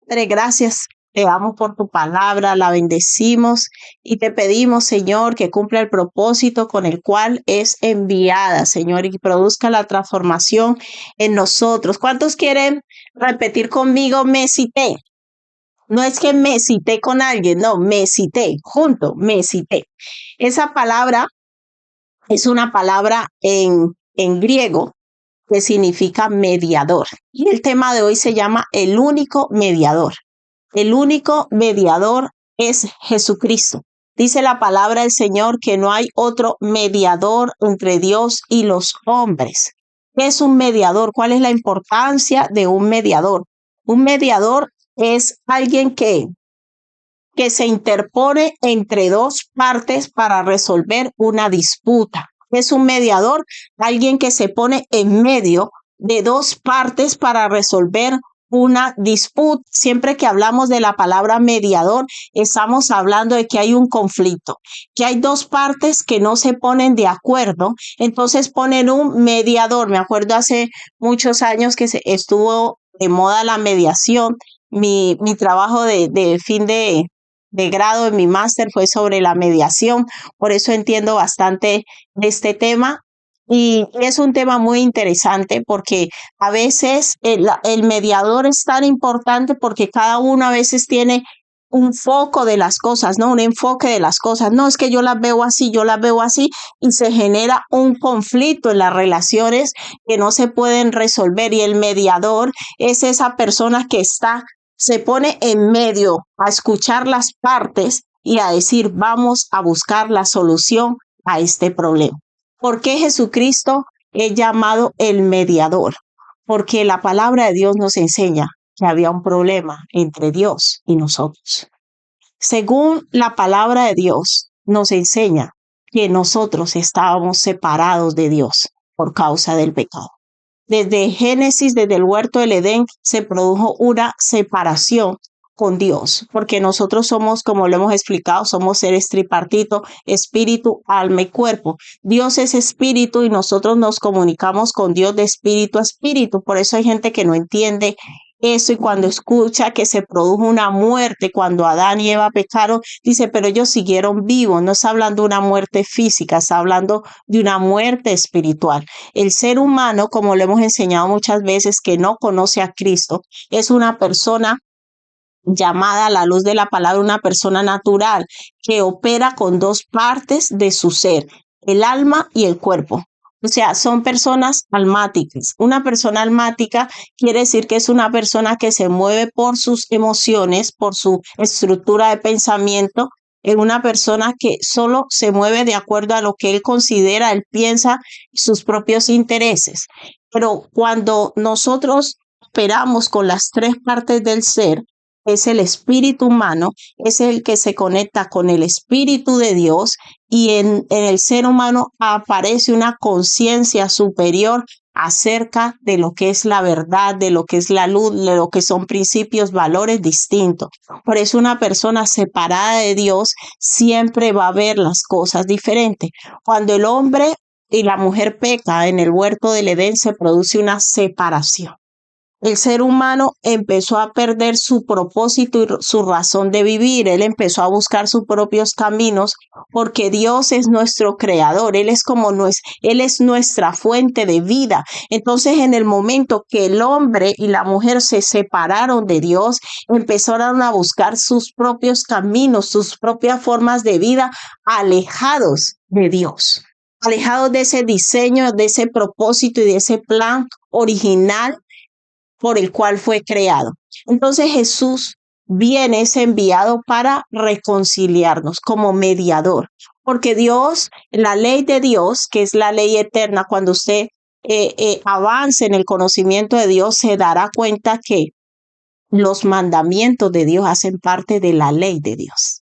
Padre, gracias. Te damos por tu palabra, la bendecimos y te pedimos, Señor, que cumpla el propósito con el cual es enviada, Señor, y que produzca la transformación en nosotros. ¿Cuántos quieren repetir conmigo, me cité? No es que me cité con alguien, no, me cité, junto, me cité. Esa palabra es una palabra en griego que significa mediador. Y el tema de hoy se llama el único mediador. El único mediador es Jesucristo. Dice la palabra del Señor que no hay otro mediador entre Dios y los hombres. ¿Qué es un mediador? ¿Cuál es la importancia de un mediador? Un mediador es alguien que se interpone entre dos partes para resolver una disputa. Es un mediador, alguien que se pone en medio de dos partes para resolver una disputa. Siempre que hablamos de la palabra mediador, estamos hablando de que hay un conflicto, que hay dos partes que no se ponen de acuerdo, entonces ponen un mediador. Me acuerdo hace muchos años que estuvo de moda la mediación. Mi trabajo de fin de grado en mi máster fue sobre la mediación, por eso entiendo bastante de este tema y es un tema muy interesante porque a veces el mediador es tan importante porque cada uno a veces tiene un foco de las cosas, ¿no? Un enfoque de las cosas. No, es que yo las veo así, yo las veo así y se genera un conflicto en las relaciones que no se pueden resolver y el mediador es esa persona que se pone en medio a escuchar las partes y a decir, vamos a buscar la solución a este problema. ¿Por qué Jesucristo es llamado el mediador? Porque la palabra de Dios nos enseña que había un problema entre Dios y nosotros. Según la palabra de Dios, nos enseña que nosotros estábamos separados de Dios por causa del pecado. Desde Génesis, desde el huerto del Edén, se produjo una separación con Dios, porque nosotros somos, como lo hemos explicado, somos seres tripartitos, espíritu, alma y cuerpo. Dios es espíritu y nosotros nos comunicamos con Dios de espíritu a espíritu. Por eso hay gente que no entiende eso y cuando escucha que se produjo una muerte cuando Adán y Eva pecaron, dice, pero ellos siguieron vivos. No está hablando de una muerte física, está hablando de una muerte espiritual. El ser humano, como lo hemos enseñado muchas veces, que no conoce a Cristo, es una persona llamada a la luz de la palabra, una persona natural que opera con dos partes de su ser, el alma y el cuerpo. O sea, son personas almáticas. Una persona almática quiere decir que es una persona que se mueve por sus emociones, por su estructura de pensamiento. Es una persona que solo se mueve de acuerdo a lo que él considera, él piensa, sus propios intereses. Pero cuando nosotros operamos con las tres partes del ser, es el espíritu humano, es el que se conecta con el espíritu de Dios y en el ser humano aparece una conciencia superior acerca de lo que es la verdad, de lo que es la luz, de lo que son principios, valores distintos. Por eso una persona separada de Dios siempre va a ver las cosas diferentes. Cuando el hombre y la mujer peca en el huerto del Edén se produce una separación. El ser humano empezó a perder su propósito y su razón de vivir. Él empezó a buscar sus propios caminos porque Dios es nuestro creador. Él es nuestra fuente de vida. Entonces, en el momento que el hombre y la mujer se separaron de Dios, empezaron a buscar sus propios caminos, sus propias formas de vida, alejados de Dios, alejados de ese diseño, de ese propósito y de ese plan original por el cual fue creado. Entonces Jesús viene, es enviado para reconciliarnos como mediador, porque Dios, la ley de Dios, que es la ley eterna, cuando usted avance en el conocimiento de Dios, se dará cuenta que los mandamientos de Dios hacen parte de la ley de Dios.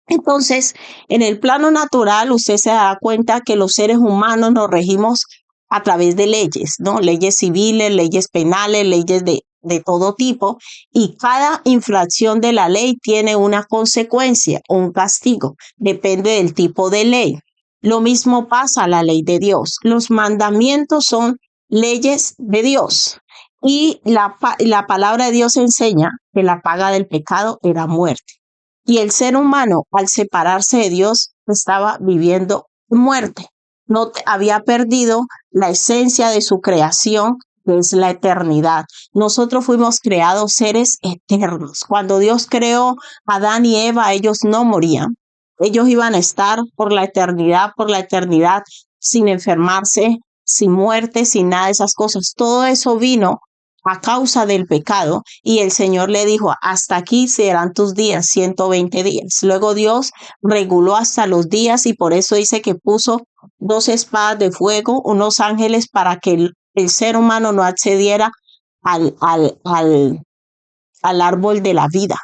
Entonces, en el plano natural, usted se da cuenta que los seres humanos nos regimos a través de leyes, ¿no? Leyes civiles, leyes penales, leyes de todo tipo, y cada infracción de la ley tiene una consecuencia, un castigo, depende del tipo de ley. Lo mismo pasa a la ley de Dios. Los mandamientos son leyes de Dios. Y la palabra de Dios enseña que la paga del pecado era muerte. Y el ser humano, al separarse de Dios, estaba viviendo muerte. Había perdido la esencia de su creación, que es la eternidad. Nosotros fuimos creados seres eternos. Cuando Dios creó a Adán y Eva, ellos no morían. Ellos iban a estar por la eternidad, sin enfermarse, sin muerte, sin nada de esas cosas. Todo eso vino a causa del pecado, y el Señor le dijo, hasta aquí serán tus días, 120 días. Luego Dios reguló hasta los días, y por eso dice que puso 2 espadas de fuego, unos ángeles, para que el ser humano no accediera al árbol de la vida.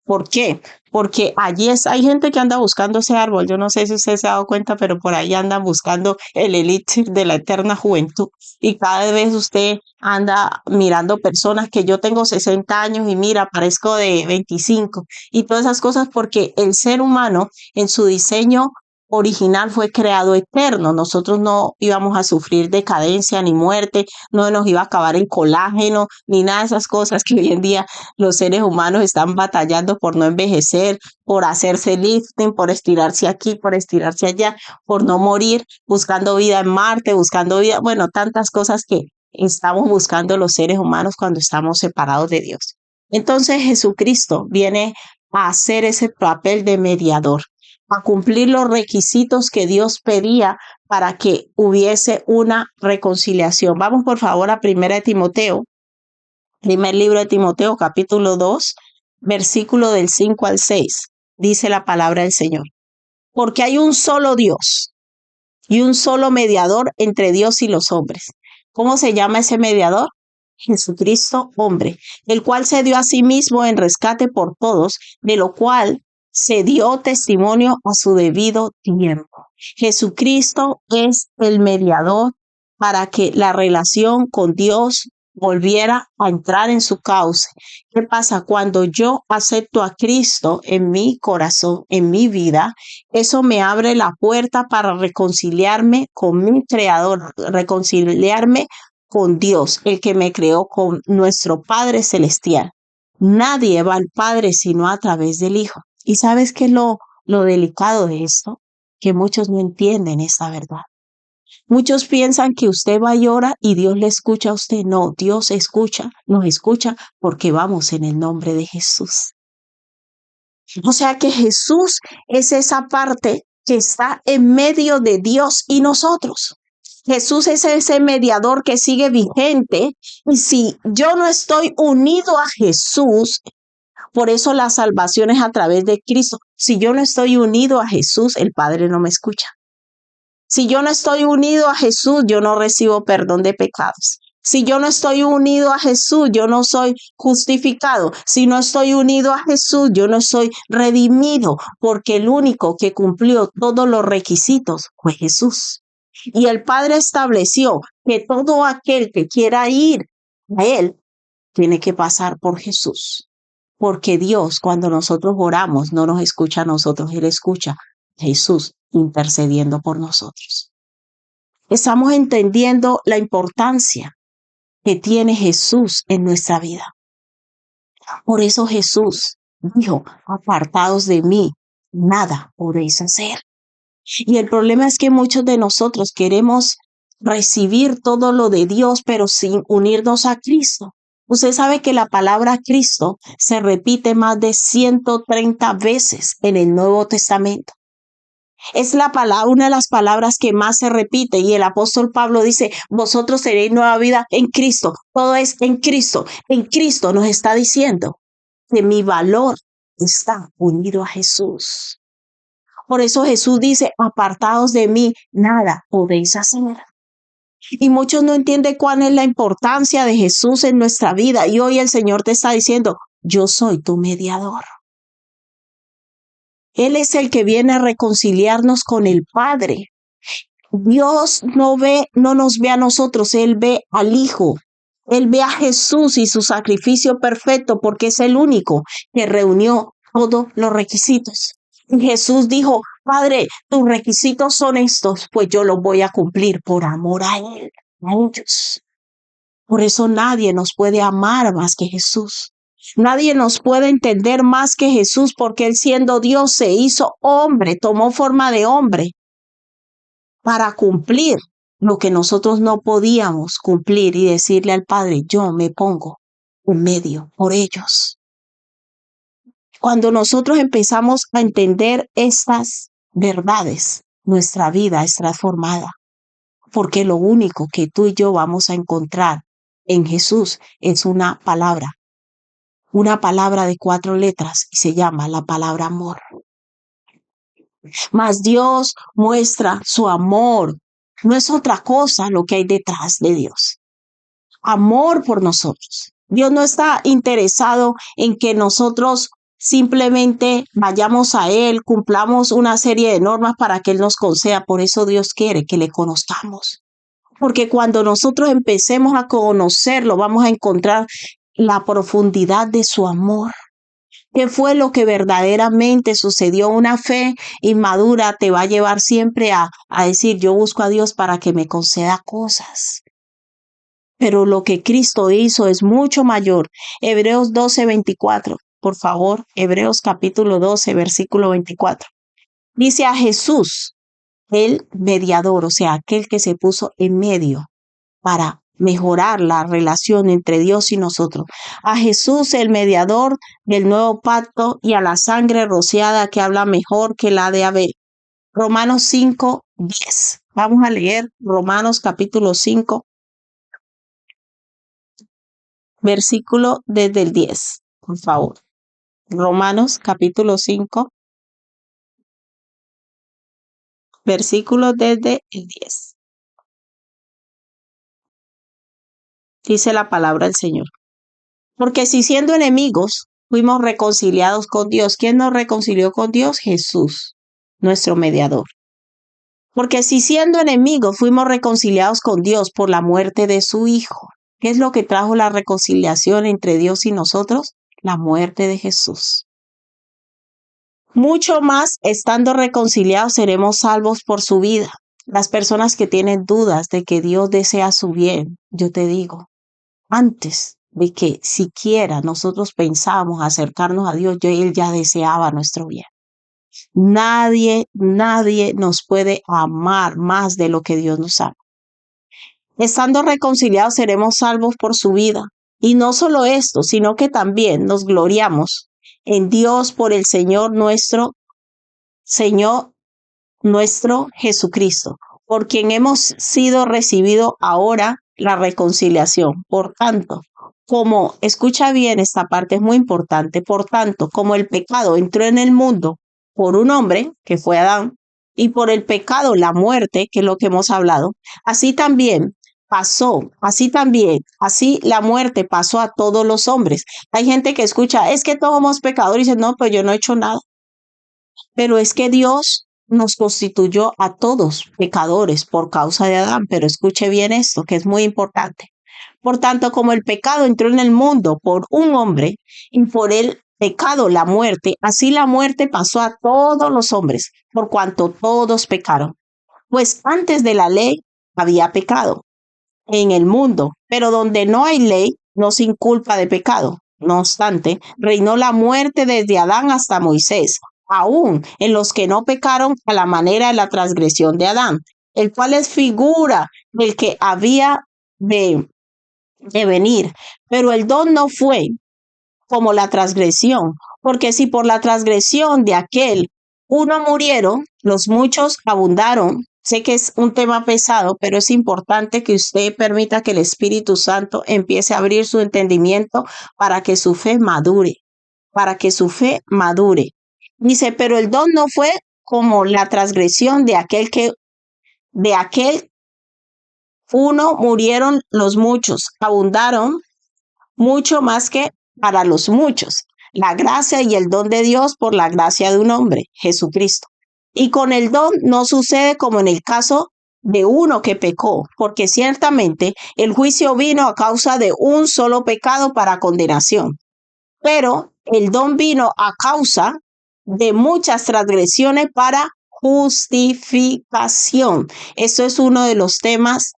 ¿Por qué? Porque hay gente que anda buscando ese árbol. Yo no sé si usted se ha dado cuenta, pero por ahí andan buscando el elixir de la eterna juventud. Y cada vez usted anda mirando personas que yo tengo 60 años y mira, parezco de 25. Y todas esas cosas, porque el ser humano en su diseño original fue creado eterno. Nosotros no íbamos a sufrir decadencia ni muerte, no nos iba a acabar el colágeno, ni nada de esas cosas que hoy en día los seres humanos están batallando por no envejecer, por hacerse lifting, por estirarse aquí, por estirarse allá, por no morir, buscando vida en Marte, buscando vida, bueno, tantas cosas que estamos buscando los seres humanos cuando estamos separados de Dios. Entonces Jesucristo viene a hacer ese papel de mediador, a cumplir los requisitos que Dios pedía para que hubiese una reconciliación. Vamos por favor a 1 Timoteo. Primer libro de Timoteo, capítulo 2, versículo del 5 al 6. Dice la palabra del Señor. Porque hay un solo Dios y un solo mediador entre Dios y los hombres. ¿Cómo se llama ese mediador? Jesucristo, hombre, el cual se dio a sí mismo en rescate por todos, de lo cual se dio testimonio a su debido tiempo. Jesucristo es el mediador para que la relación con Dios volviera a entrar en su cauce. ¿Qué pasa? Cuando yo acepto a Cristo en mi corazón, en mi vida, eso me abre la puerta para reconciliarme con mi Creador, reconciliarme con Dios, el que me creó, con nuestro Padre Celestial. Nadie va al Padre sino a través del Hijo. ¿Y sabes qué es lo delicado de esto? Que muchos no entienden esta verdad. Muchos piensan que usted va y ora y Dios le escucha a usted. No, Dios nos escucha porque vamos en el nombre de Jesús. O sea que Jesús es esa parte que está en medio de Dios y nosotros. Jesús es ese mediador que sigue vigente, y si yo no estoy unido a Jesús, por eso la salvación es a través de Cristo. Si yo no estoy unido a Jesús, el Padre no me escucha. Si yo no estoy unido a Jesús, yo no recibo perdón de pecados. Si yo no estoy unido a Jesús, yo no soy justificado. Si no estoy unido a Jesús, yo no soy redimido, porque el único que cumplió todos los requisitos fue Jesús. Y el Padre estableció que todo aquel que quiera ir a Él tiene que pasar por Jesús. Porque Dios, cuando nosotros oramos, no nos escucha a nosotros, Él escucha a Jesús intercediendo por nosotros. Estamos entendiendo la importancia que tiene Jesús en nuestra vida. Por eso Jesús dijo, apartados de mí, nada podéis hacer. Y el problema es que muchos de nosotros queremos recibir todo lo de Dios, pero sin unirnos a Cristo. Usted sabe que la palabra Cristo se repite más de 130 veces en el Nuevo Testamento. Es una de las palabras que más se repite, y el apóstol Pablo dice, vosotros tenéis nueva vida en Cristo. Todo es en Cristo. En Cristo nos está diciendo que mi valor está unido a Jesús. Por eso Jesús dice, apartados de mí, nada podéis hacer. Y muchos no entienden cuál es la importancia de Jesús en nuestra vida. Y hoy el Señor te está diciendo, yo soy tu mediador. Él es el que viene a reconciliarnos con el Padre. Dios no nos ve a nosotros, Él ve al Hijo. Él ve a Jesús y su sacrificio perfecto, porque es el único que reunió todos los requisitos. Y Jesús dijo, Padre, tus requisitos son estos, pues yo los voy a cumplir por amor a Él, a ellos. Por eso nadie nos puede amar más que Jesús. Nadie nos puede entender más que Jesús, porque Él, siendo Dios, se hizo hombre, tomó forma de hombre para cumplir lo que nosotros no podíamos cumplir y decirle al Padre: yo me pongo en medio por ellos. Cuando nosotros empezamos a entender estas verdades, nuestra vida es transformada, porque lo único que tú y yo vamos a encontrar en Jesús es una palabra de 4 letras, y se llama la palabra amor. Mas Dios muestra su amor. No es otra cosa lo que hay detrás de Dios. Amor por nosotros. Dios no está interesado en que nosotros simplemente vayamos a Él, cumplamos una serie de normas para que Él nos conceda. Por eso Dios quiere que le conozcamos. Porque cuando nosotros empecemos a conocerlo, vamos a encontrar la profundidad de su amor. ¿Qué fue lo que verdaderamente sucedió? Una fe inmadura te va a llevar siempre a decir: yo busco a Dios para que me conceda cosas. Pero lo que Cristo hizo es mucho mayor. Hebreos 12:24, por favor, Hebreos capítulo 12, versículo 24. Dice: a Jesús, el mediador, o sea, aquel que se puso en medio para mejorar la relación entre Dios y nosotros. A Jesús, el mediador del nuevo pacto, y a la sangre rociada que habla mejor que la de Abel. Romanos 5:10. Vamos a leer Romanos capítulo 5, versículo desde el 10, por favor. Romanos capítulo 5, versículo desde el 10. Dice la palabra del Señor: porque si siendo enemigos fuimos reconciliados con Dios. ¿Quién nos reconcilió con Dios? Jesús, nuestro mediador. Porque si siendo enemigos fuimos reconciliados con Dios por la muerte de su Hijo. ¿Qué es lo que trajo la reconciliación entre Dios y nosotros? La muerte de Jesús. Mucho más, estando reconciliados, seremos salvos por su vida. Las personas que tienen dudas de que Dios desea su bien, yo te digo, antes de que siquiera nosotros pensábamos acercarnos a Dios, Él ya deseaba nuestro bien. Nadie nos puede amar más de lo que Dios nos ama. Estando reconciliados, seremos salvos por su vida. Y no solo esto, sino que también nos gloriamos en Dios por el Señor nuestro Jesucristo, por quien hemos sido recibido ahora la reconciliación. Por tanto, escucha bien, esta parte es muy importante, por tanto, como el pecado entró en el mundo por un hombre, que fue Adán, y por el pecado la muerte, que es lo que hemos hablado, así la muerte pasó a todos los hombres. Hay gente que escucha: es que todos somos pecadores, y dice: no, pues yo no he hecho nada. Pero es que Dios nos constituyó a todos pecadores por causa de Adán. Pero escuche bien esto, que es muy importante. Por tanto, como el pecado entró en el mundo por un hombre, y por el pecado la muerte, así la muerte pasó a todos los hombres, por cuanto todos pecaron. Pues antes de la ley había pecado en el mundo, pero donde no hay ley, no se inculpa de pecado. No obstante, reinó la muerte desde Adán hasta Moisés, aún en los que no pecaron a la manera de la transgresión de Adán, el cual es figura del que había de venir. Pero el don no fue como la transgresión, porque si por la transgresión de aquel uno murieron, los muchos abundaron. Sé que es un tema pesado, pero es importante que usted permita que el Espíritu Santo empiece a abrir su entendimiento para que su fe madure, Dice: pero el don no fue como la transgresión de aquel uno murieron los muchos, abundaron mucho más que para los muchos la gracia y el don de Dios por la gracia de un hombre, Jesucristo. Y con el don no sucede como en el caso de uno que pecó, porque ciertamente el juicio vino a causa de un solo pecado para condenación. Pero el don vino a causa de muchas transgresiones para justificación. Eso es uno de los temas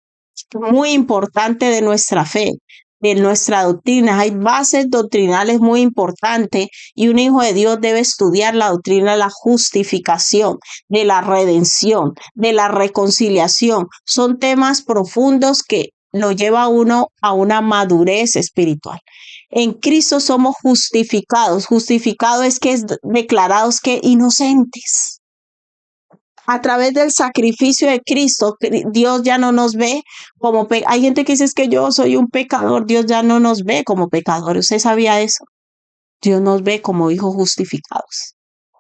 muy importante de nuestra fe, de nuestra doctrina. Hay bases doctrinales muy importantes y un hijo de Dios debe estudiar la doctrina de la justificación, de la redención, de la reconciliación. Son temas profundos que lo lleva a uno a una madurez espiritual. En Cristo somos justificados. Justificado es que es declarados que inocentes. A través del sacrificio de Cristo, Dios ya no nos ve como hay gente que dice es que yo soy un pecador, Dios ya no nos ve como pecadores. ¿Usted sabía eso? Dios nos ve como hijos justificados.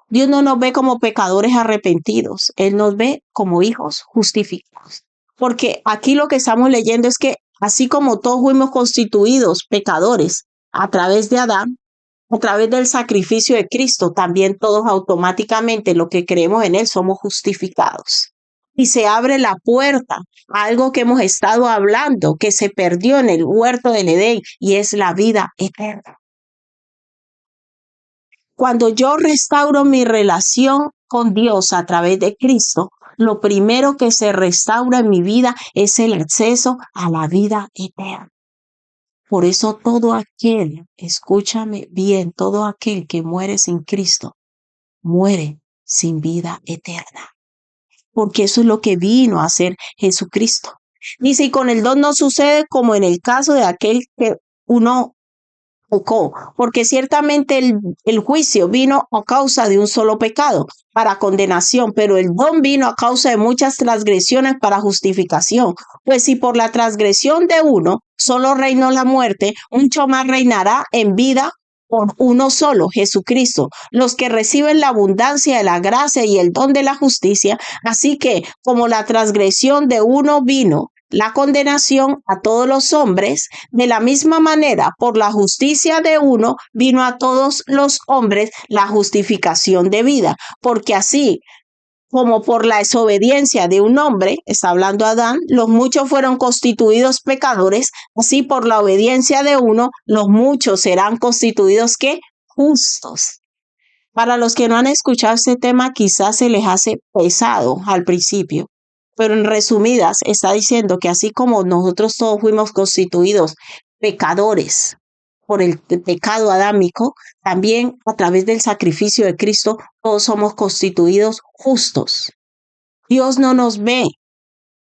Dios no nos ve como pecadores arrepentidos, Él nos ve como hijos justificados. Porque aquí lo que estamos leyendo es que así como todos fuimos constituidos pecadores a través de Adán, a través del sacrificio de Cristo, también todos automáticamente lo que creemos en Él somos justificados. Y se abre la puerta a algo que hemos estado hablando, que se perdió en el huerto del Edén, y es la vida eterna. Cuando yo restauro mi relación con Dios a través de Cristo, lo primero que se restaura en mi vida es el acceso a la vida eterna. Por eso todo aquel, escúchame bien, todo aquel que muere sin Cristo, muere sin vida eterna. Porque eso es lo que vino a hacer Jesucristo. Dice, y con el don no sucede como en el caso de aquel que uno tocó, porque ciertamente el juicio vino a causa de un solo pecado, para condenación, pero el don vino a causa de muchas transgresiones para justificación. Pues si por la transgresión de uno solo reinó la muerte, mucho más reinará en vida por uno solo, Jesucristo, los que reciben la abundancia de la gracia y el don de la justicia. Así que como la transgresión de uno vino la condenación a todos los hombres, de la misma manera, por la justicia de uno, vino a todos los hombres la justificación de vida. Porque así como por la desobediencia de un hombre, está hablando Adán, los muchos fueron constituidos pecadores, así por la obediencia de uno, los muchos serán constituidos ¿qué? Justos. Para los que no han escuchado este tema, quizás se les hace pesado al principio. Pero en resumidas, está diciendo que así como nosotros todos fuimos constituidos pecadores por el pecado adámico, también a través del sacrificio de Cristo, todos somos constituidos justos. Dios no nos ve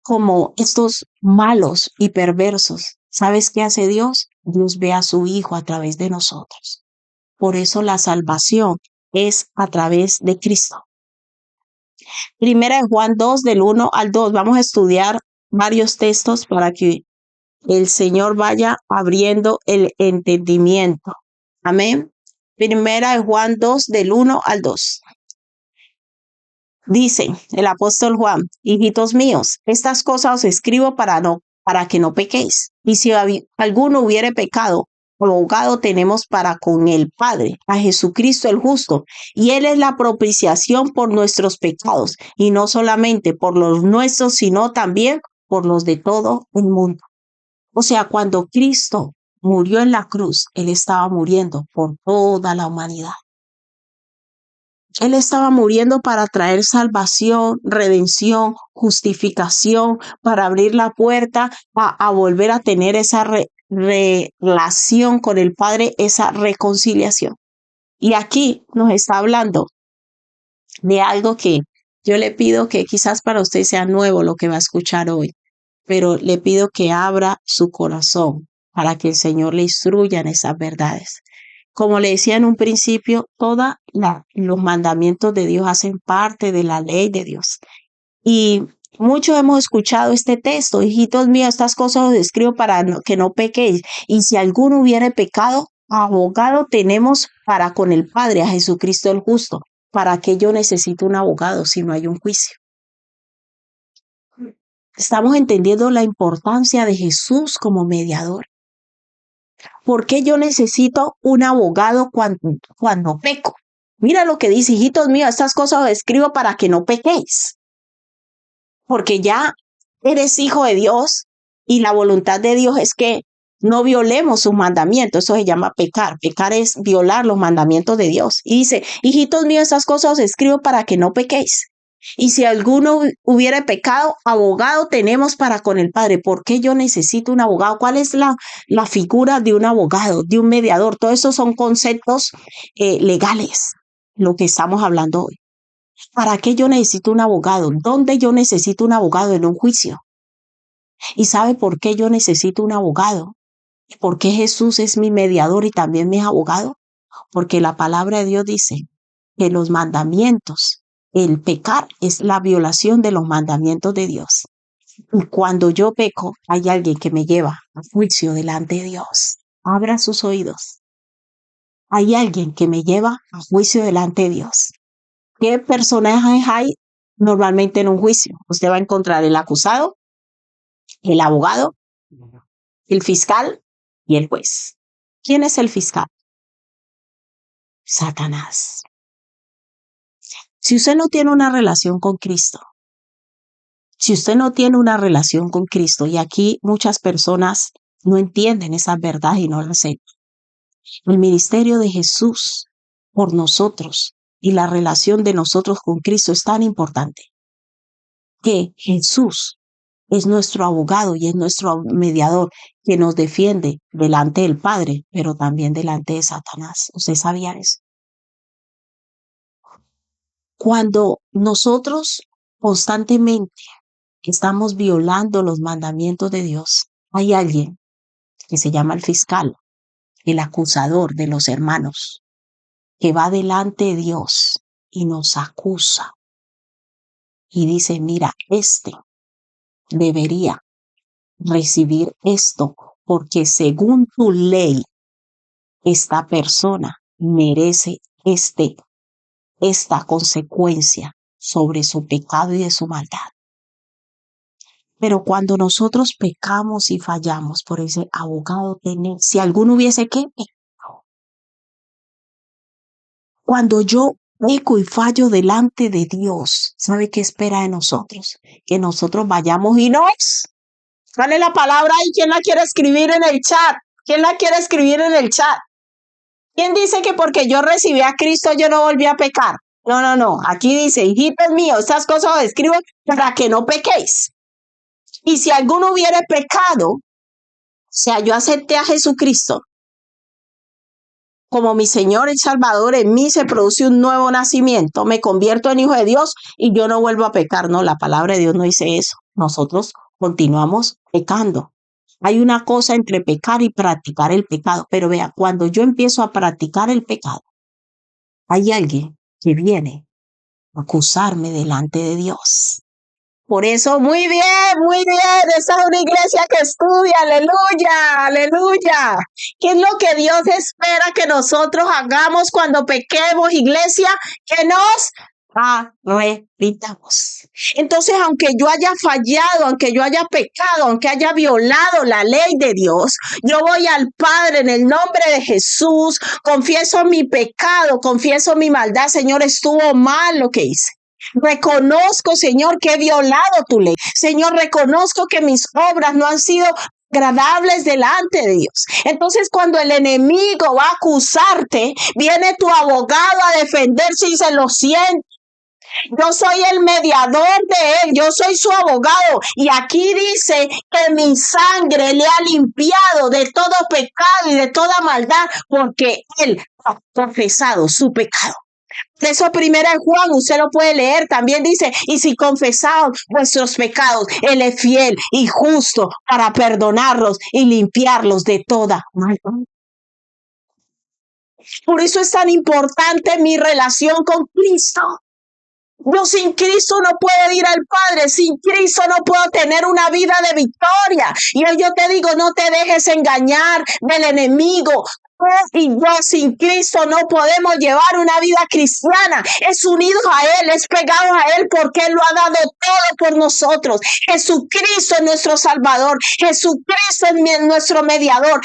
como estos malos y perversos. ¿Sabes qué hace Dios? Dios ve a su Hijo a través de nosotros. Por eso la salvación es a través de Cristo. Primera de Juan 2, del 1 al 2. Vamos a estudiar varios textos para que el Señor vaya abriendo el entendimiento. Amén. Primera de Juan 2, del 1 al 2. Dice el apóstol Juan, hijitos míos, estas cosas os escribo para que no pequéis. Y si alguno hubiere pecado, abogado tenemos para con el Padre, a Jesucristo el justo, y Él es la propiciación por nuestros pecados, y no solamente por los nuestros, sino también por los de todo el mundo. O sea, cuando Cristo murió en la cruz, Él estaba muriendo por toda la humanidad. Él estaba muriendo para traer salvación, redención, justificación, para abrir la puerta a volver a tener esa relación con el Padre, esa reconciliación. Y aquí nos está hablando de algo que yo le pido que quizás para usted sea nuevo lo que va a escuchar hoy, pero le pido que abra su corazón para que el Señor le instruya en esas verdades. Como le decía en un principio, todos los mandamientos de Dios hacen parte de la ley de Dios. Y muchos hemos escuchado este texto, hijitos míos, estas cosas os escribo para que no pequéis. Y si alguno hubiere pecado, abogado tenemos para con el Padre, a Jesucristo el justo. ¿Para qué yo necesito un abogado si no hay un juicio? Estamos entendiendo la importancia de Jesús como mediador. ¿Por qué yo necesito un abogado cuando peco? Mira lo que dice, hijitos míos, estas cosas os escribo para que no pequéis. Porque ya eres hijo de Dios y la voluntad de Dios es que no violemos sus mandamientos. Eso se llama pecar. Pecar es violar los mandamientos de Dios. Y dice, hijitos míos, estas cosas os escribo para que no pequéis. Y si alguno hubiera pecado, abogado tenemos para con el Padre. ¿Por qué yo necesito un abogado? ¿Cuál es la figura de un abogado, de un mediador? Todos esos son conceptos legales, lo que estamos hablando hoy. ¿Para qué yo necesito un abogado? ¿Dónde yo necesito un abogado? En un juicio. ¿Y sabe por qué yo necesito un abogado? ¿Por qué Jesús es mi mediador y también mi abogado? Porque la palabra de Dios dice que los mandamientos, el pecar es la violación de los mandamientos de Dios. Y cuando yo peco, hay alguien que me lleva a juicio delante de Dios. Abra sus oídos. Hay alguien que me lleva a juicio delante de Dios. ¿Qué personajes hay normalmente en un juicio? Usted va a encontrar el acusado, el abogado, el fiscal y el juez. ¿Quién es el fiscal? Satanás. Si usted no tiene una relación con Cristo, si usted no tiene una relación con Cristo, y aquí muchas personas no entienden esa verdad y no la aceptan, el ministerio de Jesús por nosotros y la relación de nosotros con Cristo es tan importante que Jesús es nuestro abogado y es nuestro mediador que nos defiende delante del Padre, pero también delante de Satanás. ¿Usted sabía eso? Cuando nosotros constantemente estamos violando los mandamientos de Dios, hay alguien que se llama el fiscal, el acusador de los hermanos, que va delante de Dios y nos acusa y dice, mira, este debería recibir esto porque según tu ley, esta persona merece esta consecuencia sobre su pecado y de su maldad. Pero cuando nosotros pecamos y fallamos, por ese abogado tener, si alguno hubiese que pecado, cuando yo peco y fallo delante de Dios, ¿sabe qué espera de nosotros? Que nosotros vayamos y nos. ¿Cuál es la palabra ahí? ¿Quién la quiere escribir en el chat? ¿Quién la quiere escribir en el chat? ¿Quién dice que porque yo recibí a Cristo yo no volví a pecar? No. Aquí dice, hijitos míos, estas cosas os escribo para que no pequéis. Y si alguno hubiere pecado, o sea, yo acepté a Jesucristo como mi Señor y Salvador, en mí se produce un nuevo nacimiento, me convierto en hijo de Dios y yo no vuelvo a pecar. No, la palabra de Dios no dice eso. Nosotros continuamos pecando. Hay una cosa entre pecar y practicar el pecado, pero vea, cuando yo empiezo a practicar el pecado, hay alguien que viene a acusarme delante de Dios. Por eso, muy bien, esa es una iglesia que estudia, aleluya. ¿Qué es lo que Dios espera que nosotros hagamos cuando pequemos, iglesia? Que nos arrepintamos. Entonces, aunque yo haya fallado, aunque yo haya pecado, aunque haya violado la ley de Dios, yo voy al Padre en el nombre de Jesús, confieso mi pecado, confieso mi maldad. Señor, estuvo mal lo que hice. Reconozco, Señor, que he violado tu ley. Señor, reconozco que mis obras no han sido agradables delante de Dios. Entonces, cuando el enemigo va a acusarte, viene tu abogado a defenderse y dice, lo siento. Yo soy el mediador de él, yo soy su abogado. Y aquí dice que mi sangre le ha limpiado de todo pecado y de toda maldad, porque él ha confesado su pecado. Eso primera de Juan, usted lo puede leer, también dice, y si confesamos vuestros pecados, Él es fiel y justo para perdonarlos y limpiarlos de toda maldad. Por eso es tan importante mi relación con Cristo. Yo sin Cristo no puedo ir al Padre, sin Cristo no puedo tener una vida de victoria. Y yo te digo, no te dejes engañar del enemigo. Y yo sin Cristo no podemos llevar una vida cristiana. Es unidos a Él, es pegado a Él porque Él lo ha dado todo por nosotros. Jesucristo es nuestro Salvador. Jesucristo es nuestro mediador.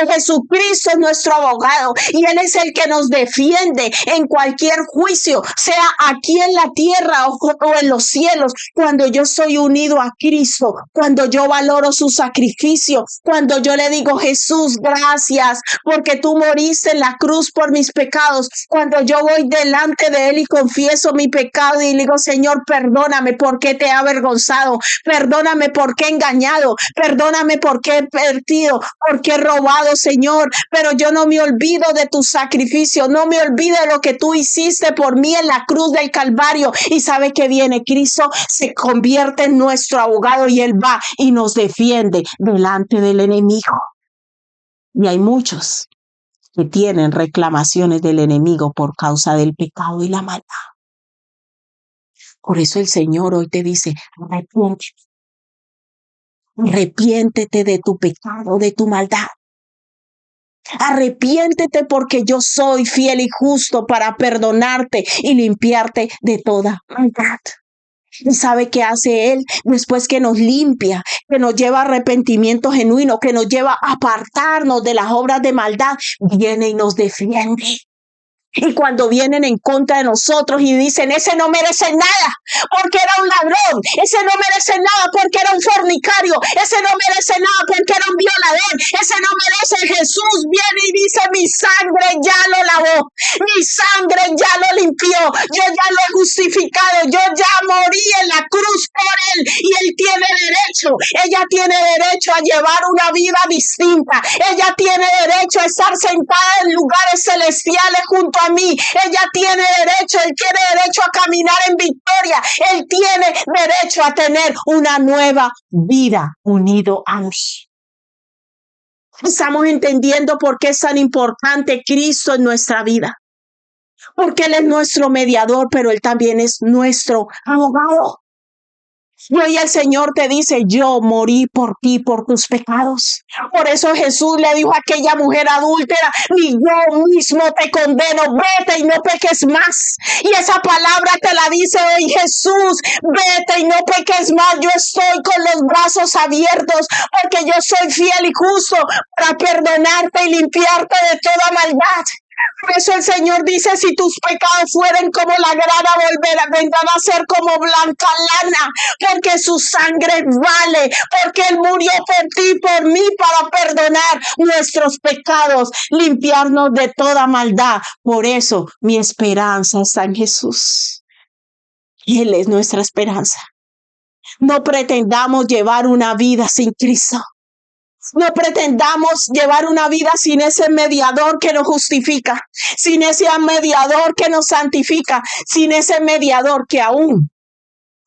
Jesucristo es nuestro abogado. Y Él es el que nos defiende en cualquier juicio, sea aquí en la tierra o en los cielos. Cuando yo soy unido a Cristo, cuando yo valoro su sacrificio, cuando yo le digo, Jesús, gracias porque tú tú moriste en la cruz por mis pecados, cuando yo voy delante de Él y confieso mi pecado y le digo, Señor, perdóname porque te he avergonzado, perdóname porque he engañado, perdóname porque he perdido, porque he robado, Señor, pero yo no me olvido de tu sacrificio, no me olvido de lo que tú hiciste por mí en la cruz del Calvario. Y sabe que viene Cristo, se convierte en nuestro abogado y Él va y nos defiende delante del enemigo. Y hay muchos que tienen reclamaciones del enemigo por causa del pecado y la maldad. Por eso el Señor hoy te dice, arrepiéntete de tu pecado, de tu maldad. Arrepiéntete porque yo soy fiel y justo para perdonarte y limpiarte de toda maldad. ¿Y sabe qué hace Él después que nos limpia, que nos lleva a arrepentimiento genuino, que nos lleva a apartarnos de las obras de maldad? Viene y nos defiende. Y cuando vienen en contra de nosotros y dicen, ese no merece nada porque era un ladrón, ese no merece nada porque era un fornicario, ese no merece nada porque era un violador, ese no merece. Jesús viene y dice, mi sangre ya lo lavó, mi sangre ya lo limpió, yo ya lo he justificado, yo ya morí en la cruz por Él y Él tiene derecho, ella tiene derecho a llevar una vida distinta, ella tiene derecho a estar sentada en lugares celestiales junto a mí, ella tiene derecho, Él tiene derecho a caminar en victoria, Él tiene derecho a tener una nueva vida unido a mí. Estamos entendiendo por qué es tan importante Cristo en nuestra vida, porque Él es nuestro mediador, pero Él también es nuestro abogado. Y hoy el Señor te dice, yo morí por ti, por tus pecados. Por eso Jesús le dijo a aquella mujer adúltera, ni yo mismo te condeno, vete y no peques más. Y esa palabra te la dice hoy Jesús, vete y no peques más. Yo estoy con los brazos abiertos porque yo soy fiel y justo para perdonarte y limpiarte de toda maldad. Por eso el Señor dice, si tus pecados fueren como la grana, vendrán a ser como blanca lana, porque su sangre vale, porque Él murió por ti, por mí, para perdonar nuestros pecados, limpiarnos de toda maldad. Por eso mi esperanza está en Jesús. Él es nuestra esperanza. No pretendamos llevar una vida sin Cristo. No pretendamos llevar una vida sin ese mediador que nos justifica, sin ese mediador que nos santifica, sin ese mediador que aún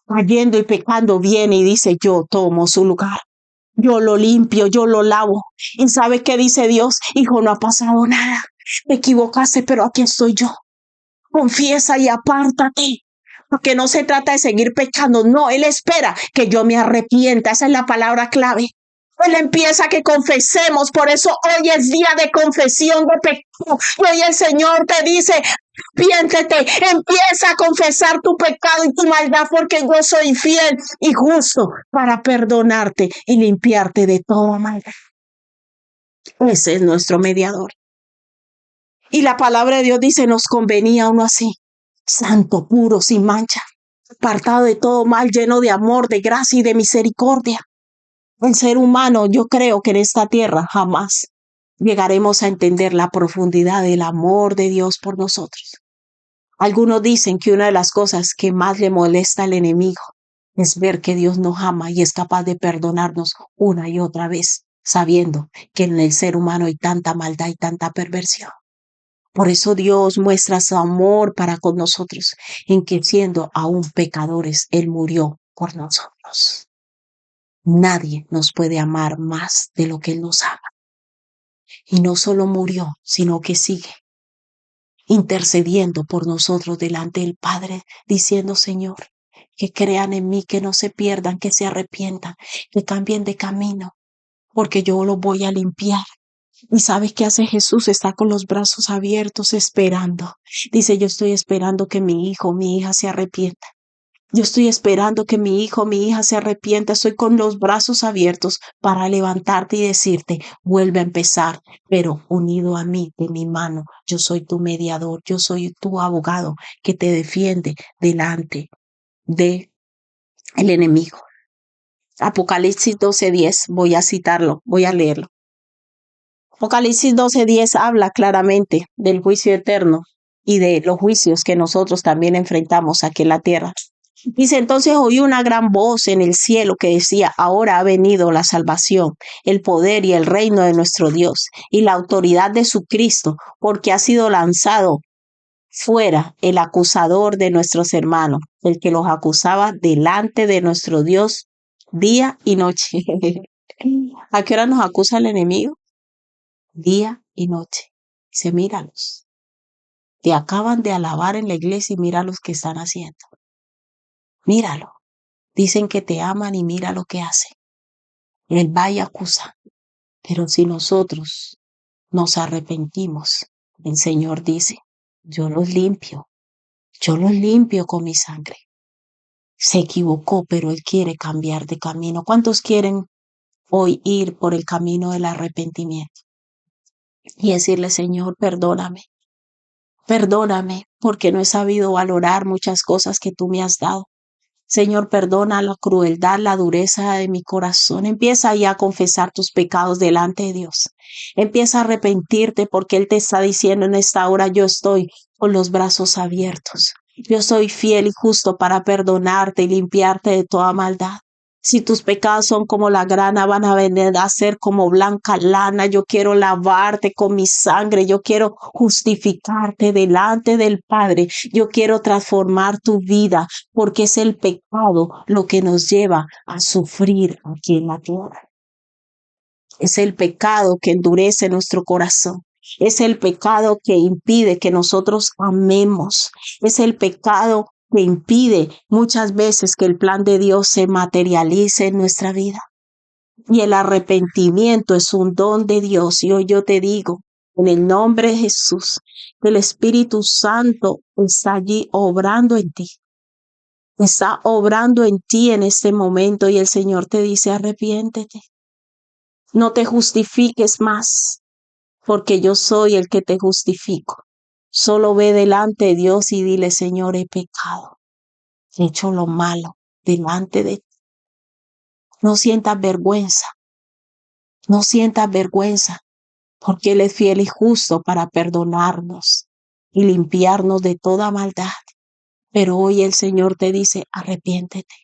cayendo y pecando viene y dice, yo tomo su lugar, yo lo limpio, yo lo lavo. ¿Y sabe qué dice Dios? Hijo, no ha pasado nada, te equivocaste, pero aquí estoy yo. Confiesa y apártate. Porque no se trata de seguir pecando, no, Él espera que yo me arrepienta, esa es la palabra clave. Él empieza a que confesemos, por eso hoy es día de confesión de pecado. Hoy el Señor te dice, arrepiéntete, empieza a confesar tu pecado y tu maldad, porque yo soy fiel y justo para perdonarte y limpiarte de toda maldad. Ese es nuestro mediador. Y la palabra de Dios dice, nos convenía uno así, santo, puro, sin mancha, apartado de todo mal, lleno de amor, de gracia y de misericordia. El ser humano, yo creo que en esta tierra jamás llegaremos a entender la profundidad del amor de Dios por nosotros. Algunos dicen que una de las cosas que más le molesta al enemigo es ver que Dios nos ama y es capaz de perdonarnos una y otra vez, sabiendo que en el ser humano hay tanta maldad y tanta perversión. Por eso Dios muestra su amor para con nosotros, en que siendo aún pecadores, Él murió por nosotros. Nadie nos puede amar más de lo que Él nos ama. Y no solo murió, sino que sigue intercediendo por nosotros delante del Padre, diciendo, Señor, que crean en mí, que no se pierdan, que se arrepientan, que cambien de camino, porque yo los voy a limpiar. ¿Y sabes qué hace Jesús? Está con los brazos abiertos esperando. Dice, yo estoy esperando que mi hijo, mi hija se arrepienta. Yo estoy esperando que mi hijo, mi hija se arrepienta. Estoy con los brazos abiertos para levantarte y decirte, vuelve a empezar, pero unido a mí, de mi mano. Yo soy tu mediador, yo soy tu abogado que te defiende delante del enemigo. Apocalipsis 12:10, voy a citarlo, voy a leerlo. Apocalipsis 12:10 habla claramente del juicio eterno y de los juicios que nosotros también enfrentamos aquí en la tierra. Dice, entonces oí una gran voz en el cielo que decía, ahora ha venido la salvación, el poder y el reino de nuestro Dios y la autoridad de su Cristo, porque ha sido lanzado fuera el acusador de nuestros hermanos, el que los acusaba delante de nuestro Dios día y noche. ¿A qué hora nos acusa el enemigo? Día y noche. Dice, míralos. Te acaban de alabar en la iglesia y mira los que están haciendo. Míralo. Dicen que te aman y mira lo que hacen. Él va y acusa. Pero si nosotros nos arrepentimos, el Señor dice, yo los limpio. Yo los limpio con mi sangre. Se equivocó, pero Él quiere cambiar de camino. ¿Cuántos quieren hoy ir por el camino del arrepentimiento? Y decirle, Señor, perdóname. Perdóname porque no he sabido valorar muchas cosas que tú me has dado. Señor, perdona la crueldad, la dureza de mi corazón. Empieza ya a confesar tus pecados delante de Dios. Empieza a arrepentirte porque Él te está diciendo en esta hora, yo estoy con los brazos abiertos. Yo soy fiel y justo para perdonarte y limpiarte de toda maldad. Si tus pecados son como la grana, van a venir a ser como blanca lana. Yo quiero lavarte con mi sangre. Yo quiero justificarte delante del Padre. Yo quiero transformar tu vida porque es el pecado lo que nos lleva a sufrir aquí en la tierra. Es el pecado que endurece nuestro corazón. Es el pecado que impide que nosotros amemos. Es el pecado que impide muchas veces que el plan de Dios se materialice en nuestra vida. Y el arrepentimiento es un don de Dios. Y hoy yo te digo, en el nombre de Jesús, que el Espíritu Santo está allí obrando en ti. Está obrando en ti en este momento y el Señor te dice, arrepiéntete. No te justifiques más, porque yo soy el que te justifico. Solo ve delante de Dios y dile, Señor, he pecado. He hecho lo malo delante de ti. No sientas vergüenza. No sientas vergüenza, porque Él es fiel y justo para perdonarnos y limpiarnos de toda maldad. Pero hoy el Señor te dice, arrepiéntete.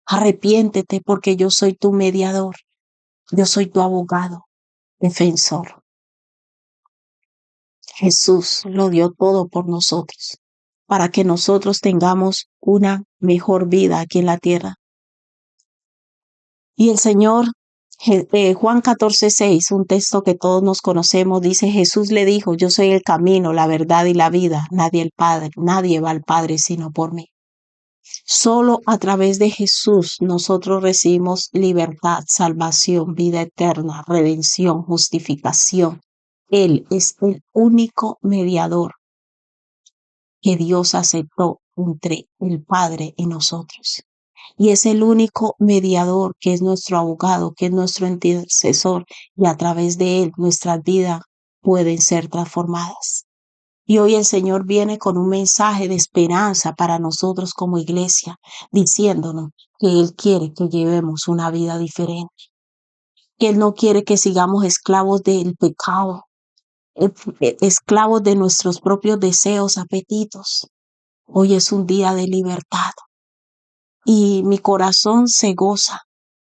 Arrepiéntete porque yo soy tu mediador. Yo soy tu abogado, defensor. Jesús lo dio todo por nosotros, para que nosotros tengamos una mejor vida aquí en la tierra. Y el Señor, Juan 14:6, un texto que todos nos conocemos, dice, Jesús le dijo, yo soy el camino, la verdad y la vida. Nadie va al Padre sino por mí. Solo a través de Jesús nosotros recibimos libertad, salvación, vida eterna, redención, justificación. Él es el único mediador que Dios aceptó entre el Padre y nosotros. Y es el único mediador que es nuestro abogado, que es nuestro intercesor, y a través de él nuestras vidas pueden ser transformadas. Y hoy el Señor viene con un mensaje de esperanza para nosotros como iglesia, diciéndonos que Él quiere que llevemos una vida diferente, que Él no quiere que sigamos esclavos del pecado, esclavos de nuestros propios deseos, apetitos. Hoy es un día de libertad y mi corazón se goza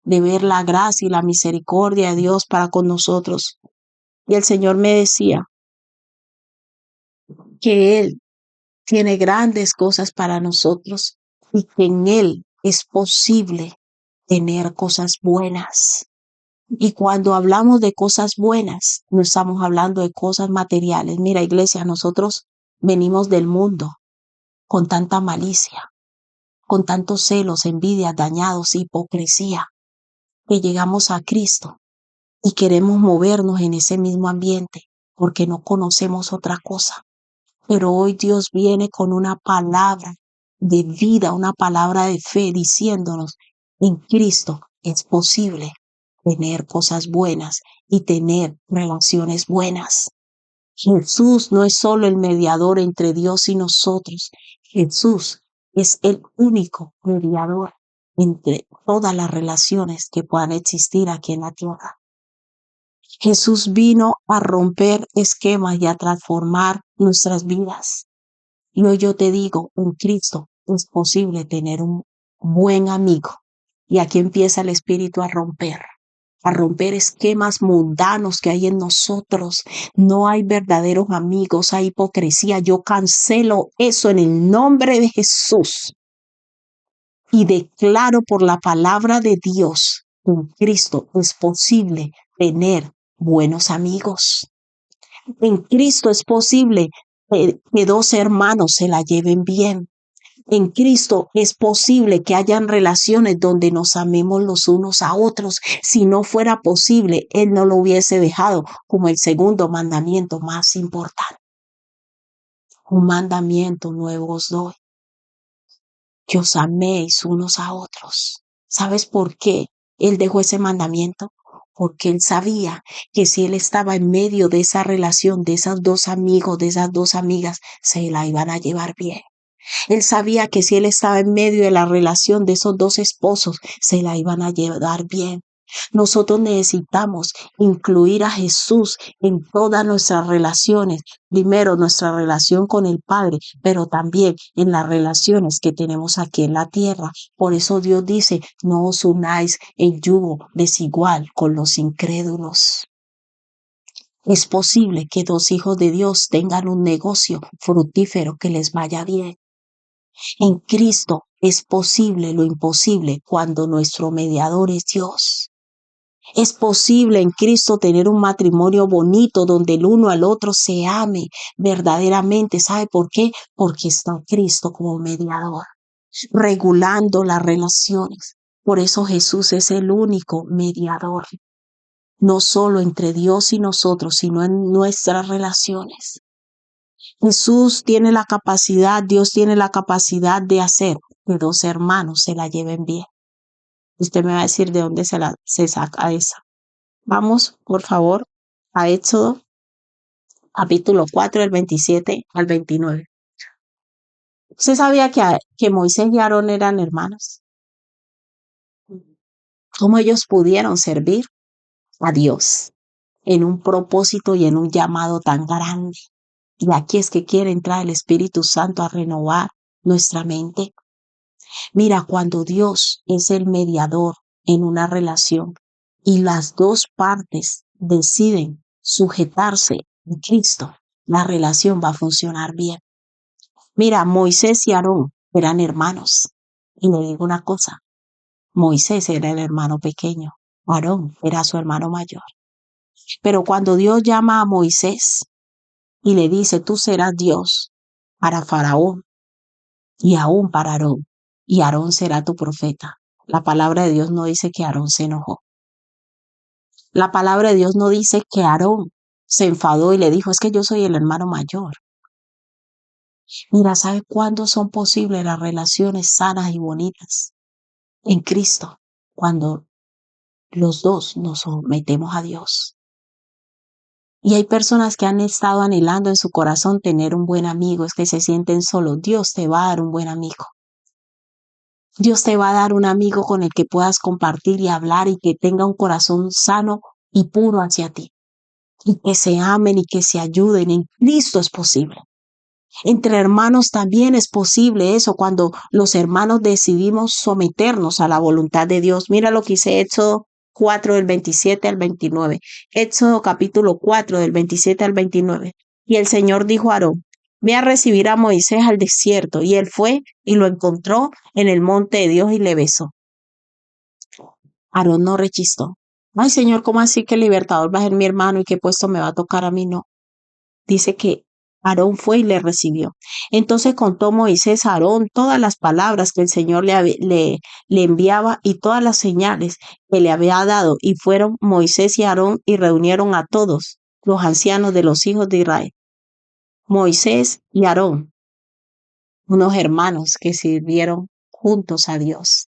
de ver la gracia y la misericordia de Dios para con nosotros. Y el Señor me decía que Él tiene grandes cosas para nosotros y que en Él es posible tener cosas buenas. Y cuando hablamos de cosas buenas, no estamos hablando de cosas materiales. Mira, iglesia, nosotros venimos del mundo con tanta malicia, con tantos celos, envidias, dañados, hipocresía, que llegamos a Cristo y queremos movernos en ese mismo ambiente porque no conocemos otra cosa. Pero hoy Dios viene con una palabra de vida, una palabra de fe, diciéndonos, en Cristo es posible tener cosas buenas y tener relaciones buenas. Jesús no es solo el mediador entre Dios y nosotros. Jesús es el único mediador entre todas las relaciones que puedan existir aquí en la tierra. Jesús vino a romper esquemas y a transformar nuestras vidas. Y hoy yo te digo, en Cristo es posible tener un buen amigo. Y aquí empieza el Espíritu a romper esquemas mundanos que hay en nosotros. No hay verdaderos amigos, hay hipocresía. Yo cancelo eso en el nombre de Jesús y declaro por la palabra de Dios, con Cristo es posible tener buenos amigos. En Cristo es posible que dos hermanos se la lleven bien. En Cristo es posible que hayan relaciones donde nos amemos los unos a otros. Si no fuera posible, Él no lo hubiese dejado como el segundo mandamiento más importante. Un mandamiento nuevo os doy, que os améis unos a otros. ¿Sabes por qué Él dejó ese mandamiento? Porque Él sabía que si Él estaba en medio de esa relación, de esos dos amigos, de esas dos amigas, se la iban a llevar bien. Él sabía que si él estaba en medio de la relación de esos dos esposos, se la iban a llevar bien. Nosotros necesitamos incluir a Jesús en todas nuestras relaciones. Primero, nuestra relación con el Padre, pero también en las relaciones que tenemos aquí en la tierra. Por eso Dios dice, no os unáis en yugo desigual con los incrédulos. Es posible que dos hijos de Dios tengan un negocio fructífero que les vaya bien. En Cristo es posible lo imposible cuando nuestro mediador es Dios. Es posible en Cristo tener un matrimonio bonito donde el uno al otro se ame verdaderamente. ¿Sabe por qué? Porque está Cristo como mediador, regulando las relaciones. Por eso Jesús es el único mediador, no solo entre Dios y nosotros, sino en nuestras relaciones. Jesús tiene la capacidad, Dios tiene la capacidad de hacer que dos hermanos se la lleven bien. Usted me va a decir de dónde se saca esa. Vamos, por favor, a Éxodo, capítulo 4, del 27 al 29. ¿Usted sabía que Moisés y Aarón eran hermanos? ¿Cómo ellos pudieron servir a Dios en un propósito y en un llamado tan grande? Y aquí es que quiere entrar el Espíritu Santo a renovar nuestra mente. Mira, cuando Dios es el mediador en una relación y las dos partes deciden sujetarse a Cristo, la relación va a funcionar bien. Mira, Moisés y Aarón eran hermanos. Y le digo una cosa, Moisés era el hermano pequeño, Aarón era su hermano mayor. Pero cuando Dios llama a Moisés y le dice, tú serás Dios para Faraón y aún para Aarón, y Aarón será tu profeta. La palabra de Dios no dice que Aarón se enojó. La palabra de Dios no dice que Aarón se enfadó y le dijo, es que yo soy el hermano mayor. Mira, ¿sabe cuándo son posibles las relaciones sanas y bonitas? En Cristo, cuando los dos nos sometemos a Dios. Y hay personas que han estado anhelando en su corazón tener un buen amigo, es que se sienten solos. Dios te va a dar un buen amigo. Dios te va a dar un amigo con el que puedas compartir y hablar y que tenga un corazón sano y puro hacia ti. Y que se amen y que se ayuden. En Cristo es posible. Entre hermanos también es posible eso cuando los hermanos decidimos someternos a la voluntad de Dios. Mira lo que dice Éxodo 4 del 27 al 29. Éxodo capítulo 4 del 27 al 29. Y el Señor dijo a Aarón, ve a recibir a Moisés al desierto. Y él fue y lo encontró en el monte de Dios y le besó. Aarón no rechistó. Ay, Señor, ¿cómo así que el libertador va a ser mi hermano y qué puesto me va a tocar a mí? No. Dice que Aarón fue y le recibió. Entonces contó Moisés a Aarón todas las palabras que el Señor le enviaba y todas las señales que le había dado. Y fueron Moisés y Aarón y reunieron a todos los ancianos de los hijos de Israel. Moisés y Aarón, unos hermanos que sirvieron juntos a Dios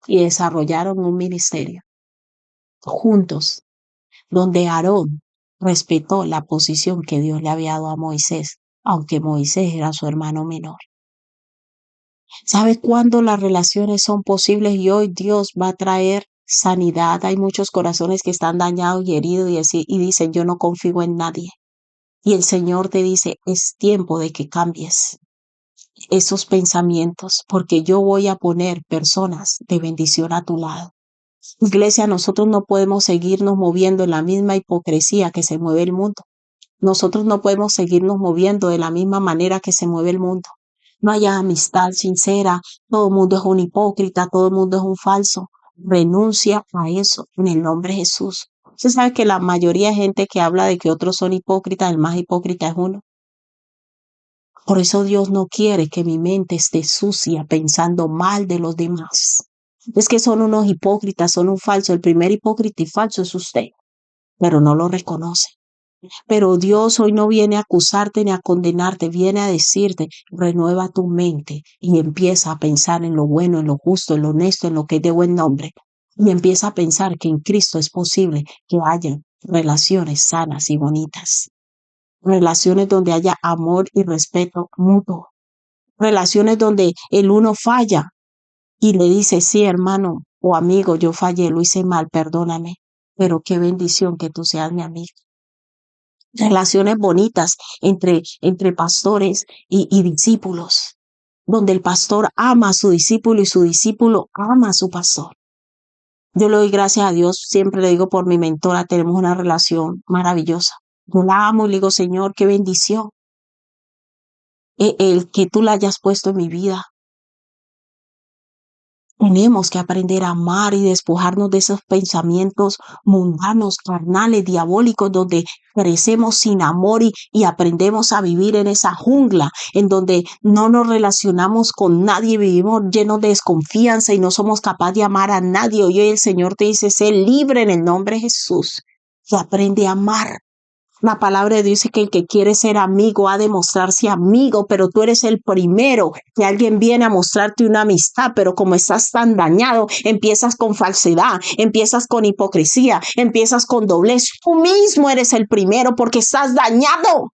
y desarrollaron un ministerio juntos, donde Aarón respetó la posición que Dios le había dado a Moisés, aunque Moisés era su hermano menor. ¿Sabe cuándo las relaciones son posibles? Y hoy Dios va a traer sanidad. Hay muchos corazones que están dañados y heridos y dicen, yo no confío en nadie. Y el Señor te dice, es tiempo de que cambies esos pensamientos, porque yo voy a poner personas de bendición a tu lado. Iglesia, nosotros no podemos seguirnos moviendo en la misma hipocresía que se mueve el mundo. Nosotros no podemos seguirnos moviendo de la misma manera que se mueve el mundo. No hay amistad sincera, todo el mundo es un hipócrita, todo el mundo es un falso. Renuncia a eso en el nombre de Jesús. Usted sabe que la mayoría de gente que habla de que otros son hipócritas, el más hipócrita es uno. Por eso Dios no quiere que mi mente esté sucia pensando mal de los demás. Es que son unos hipócritas, son un falso. El primer hipócrita y falso es usted, pero no lo reconoce. Pero Dios hoy no viene a acusarte ni a condenarte, viene a decirte, renueva tu mente y empieza a pensar en lo bueno, en lo justo, en lo honesto, en lo que es de buen nombre. Y empieza a pensar que en Cristo es posible que haya relaciones sanas y bonitas. Relaciones donde haya amor y respeto mutuo. Relaciones donde el uno falla y le dice, sí, hermano o amigo, yo fallé, lo hice mal, perdóname. Pero qué bendición que tú seas mi amigo. Relaciones bonitas entre pastores y discípulos, donde el pastor ama a su discípulo y su discípulo ama a su pastor. Yo le doy gracias a Dios, siempre le digo por mi mentora, tenemos una relación maravillosa. Yo la amo y le digo, Señor, qué bendición el que tú la hayas puesto en mi vida. Tenemos que aprender a amar y despojarnos de esos pensamientos mundanos, carnales, diabólicos, donde crecemos sin amor y aprendemos a vivir en esa jungla, en donde no nos relacionamos con nadie, vivimos llenos de desconfianza y no somos capaces de amar a nadie. Hoy el Señor te dice, sé libre en el nombre de Jesús y aprende a amar. La palabra de Dios dice que el que quiere ser amigo ha de mostrarse amigo, pero tú eres el primero que alguien viene a mostrarte una amistad, pero como estás tan dañado, empiezas con falsedad, empiezas con hipocresía, empiezas con doblez. Tú mismo eres el primero porque estás dañado.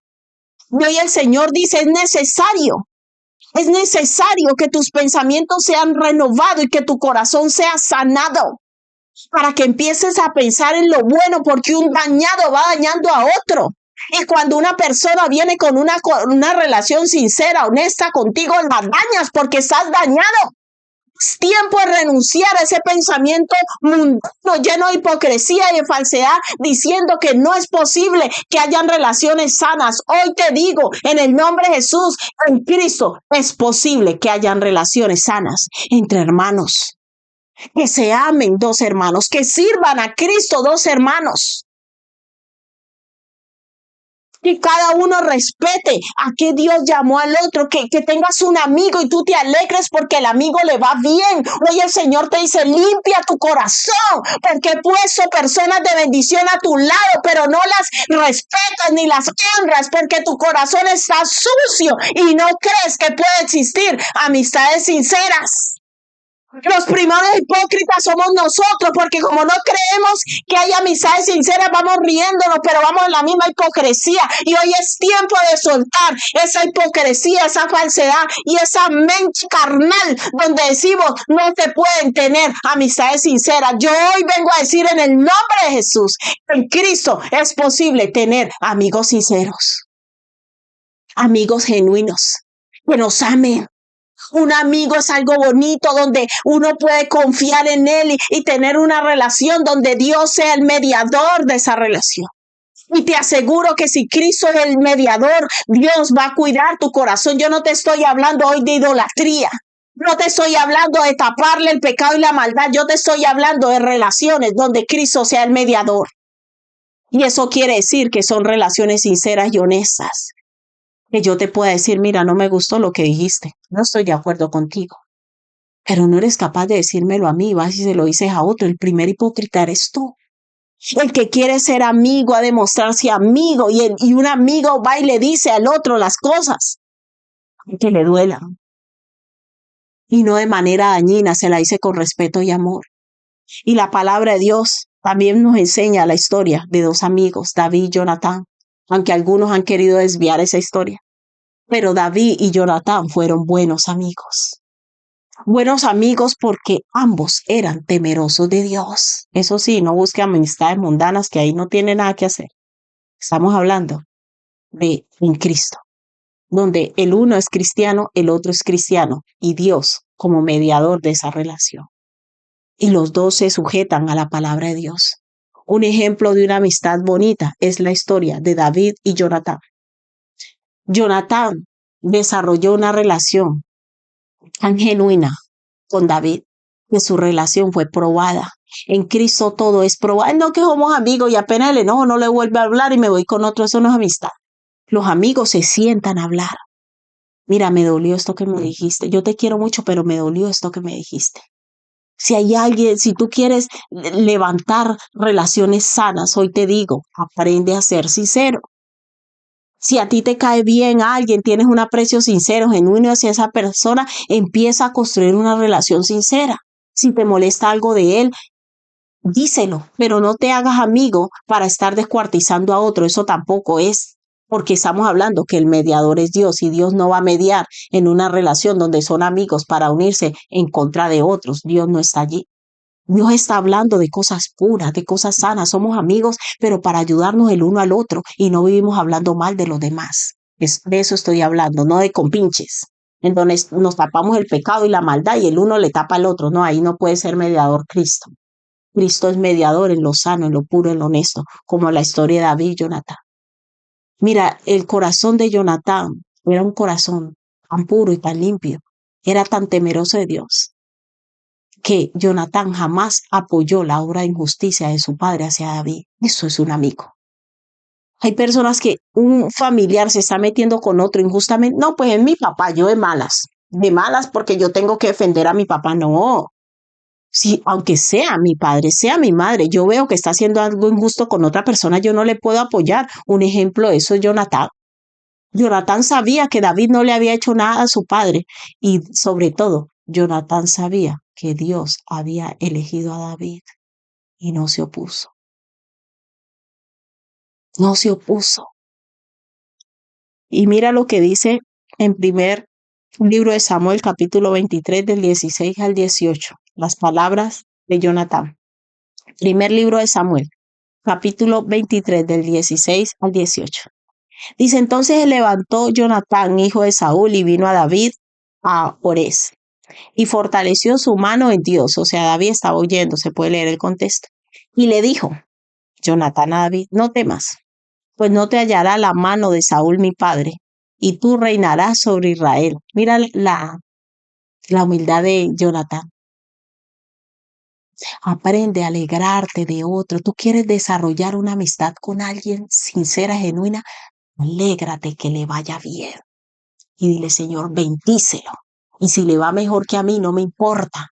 Y hoy el Señor dice, es necesario que tus pensamientos sean renovados y que tu corazón sea sanado, para que empieces a pensar en lo bueno, porque un dañado va dañando a otro. Y cuando una persona viene con una relación sincera, honesta contigo, la dañas porque estás dañado. Es tiempo de renunciar a ese pensamiento mundano, lleno de hipocresía y de falsedad, diciendo que no es posible que hayan relaciones sanas. Hoy te digo, en el nombre de Jesús, en Cristo, es posible que hayan relaciones sanas entre hermanos. Que se amen dos hermanos, que sirvan a Cristo dos hermanos. Que cada uno respete a que Dios llamó al otro, que tengas un amigo y tú te alegres porque el amigo le va bien. Hoy el Señor te dice, limpia tu corazón, porque he puesto personas de bendición a tu lado, pero no las respetas ni las honras, porque tu corazón está sucio y no crees que puede existir amistades sinceras. Los primeros hipócritas somos nosotros, porque como no creemos que hay amistades sinceras, vamos riéndonos, pero vamos en la misma hipocresía. Y hoy es tiempo de soltar esa hipocresía, esa falsedad y esa mente carnal, donde decimos no se pueden tener amistades sinceras. Yo hoy vengo a decir en el nombre de Jesús, en Cristo es posible tener amigos sinceros, amigos genuinos, que nos amen. Un amigo es algo bonito donde uno puede confiar en él y tener una relación donde Dios sea el mediador de esa relación. Y te aseguro que si Cristo es el mediador, Dios va a cuidar tu corazón. Yo no te estoy hablando hoy de idolatría. No te estoy hablando de taparle el pecado y la maldad. Yo te estoy hablando de relaciones donde Cristo sea el mediador. Y eso quiere decir que son relaciones sinceras y honestas. Que yo te pueda decir, mira, no me gustó lo que dijiste, no estoy de acuerdo contigo, pero no eres capaz de decírmelo a mí, vas y se lo dices a otro. El primer hipócrita eres tú. El que quiere ser amigo ha de mostrarse amigo y un amigo va y le dice al otro las cosas que le duelan y no de manera dañina, se la dice con respeto y amor. Y la palabra de Dios también nos enseña la historia de dos amigos, David y Jonatán, aunque algunos han querido desviar esa historia. Pero David y Jonatán fueron buenos amigos. Buenos amigos porque ambos eran temerosos de Dios. Eso sí, no busque amistades mundanas que ahí no tiene nada que hacer. Estamos hablando de en Cristo, donde el uno es cristiano, el otro es cristiano y Dios como mediador de esa relación. Y los dos se sujetan a la palabra de Dios. Un ejemplo de una amistad bonita es la historia de David y Jonatán. Jonatán desarrolló una relación tan genuina con David que su relación fue probada. En Cristo todo es probado. No que somos amigos y apenas el enojo no le vuelve a hablar y me voy con otro, eso no es amistad. Los amigos se sientan a hablar. Mira, me dolió esto que me dijiste. Yo te quiero mucho, pero me dolió esto que me dijiste. Si hay alguien, si tú quieres levantar relaciones sanas, hoy te digo, aprende a ser sincero. Si a ti te cae bien alguien, tienes un aprecio sincero, genuino hacia esa persona, empieza a construir una relación sincera. Si te molesta algo de él, díselo, pero no te hagas amigo para estar descuartizando a otro. Eso tampoco es, porque estamos hablando que el mediador es Dios y Dios no va a mediar en una relación donde son amigos para unirse en contra de otros. Dios no está allí. Dios está hablando de cosas puras, de cosas sanas. Somos amigos, pero para ayudarnos el uno al otro y no vivimos hablando mal de los demás. De eso estoy hablando, no de compinches, en donde nos tapamos el pecado y la maldad y el uno le tapa al otro. No, ahí no puede ser mediador Cristo. Cristo es mediador en lo sano, en lo puro, en lo honesto, como la historia de David y Jonatán. Mira, el corazón de Jonatán era un corazón tan puro y tan limpio, era tan temeroso de Dios, que Jonatán jamás apoyó la obra de injusticia de su padre hacia David. Eso es un amigo. Hay personas que un familiar se está metiendo con otro injustamente. No, pues es mi papá, yo de malas porque yo tengo que defender a mi papá. No, si aunque sea mi padre, sea mi madre, yo veo que está haciendo algo injusto con otra persona, yo no le puedo apoyar. Un ejemplo de eso es Jonatán. Jonatán sabía que David no le había hecho nada a su padre y sobre todo, Jonatán sabía que Dios había elegido a David y no se opuso. No se opuso. Y mira lo que dice en primer libro de Samuel, capítulo 23, del 16 al 18. Las palabras de Jonatán. Primer libro de Samuel, capítulo 23, del 16 al 18. Dice, entonces se levantó Jonatán, hijo de Saúl, y vino a David a Orés, y fortaleció su mano en Dios. O sea, David estaba oyendo, se puede leer el contexto. Y le dijo, Jonatán a David, no temas, pues no te hallará la mano de Saúl mi padre, y tú reinarás sobre Israel. Mira la humildad de Jonatán. Aprende a alegrarte de otro. Tú quieres desarrollar una amistad con alguien sincera, genuina. Alégrate que le vaya bien. Y dile, Señor, bendícelo. Y si le va mejor que a mí, no me importa.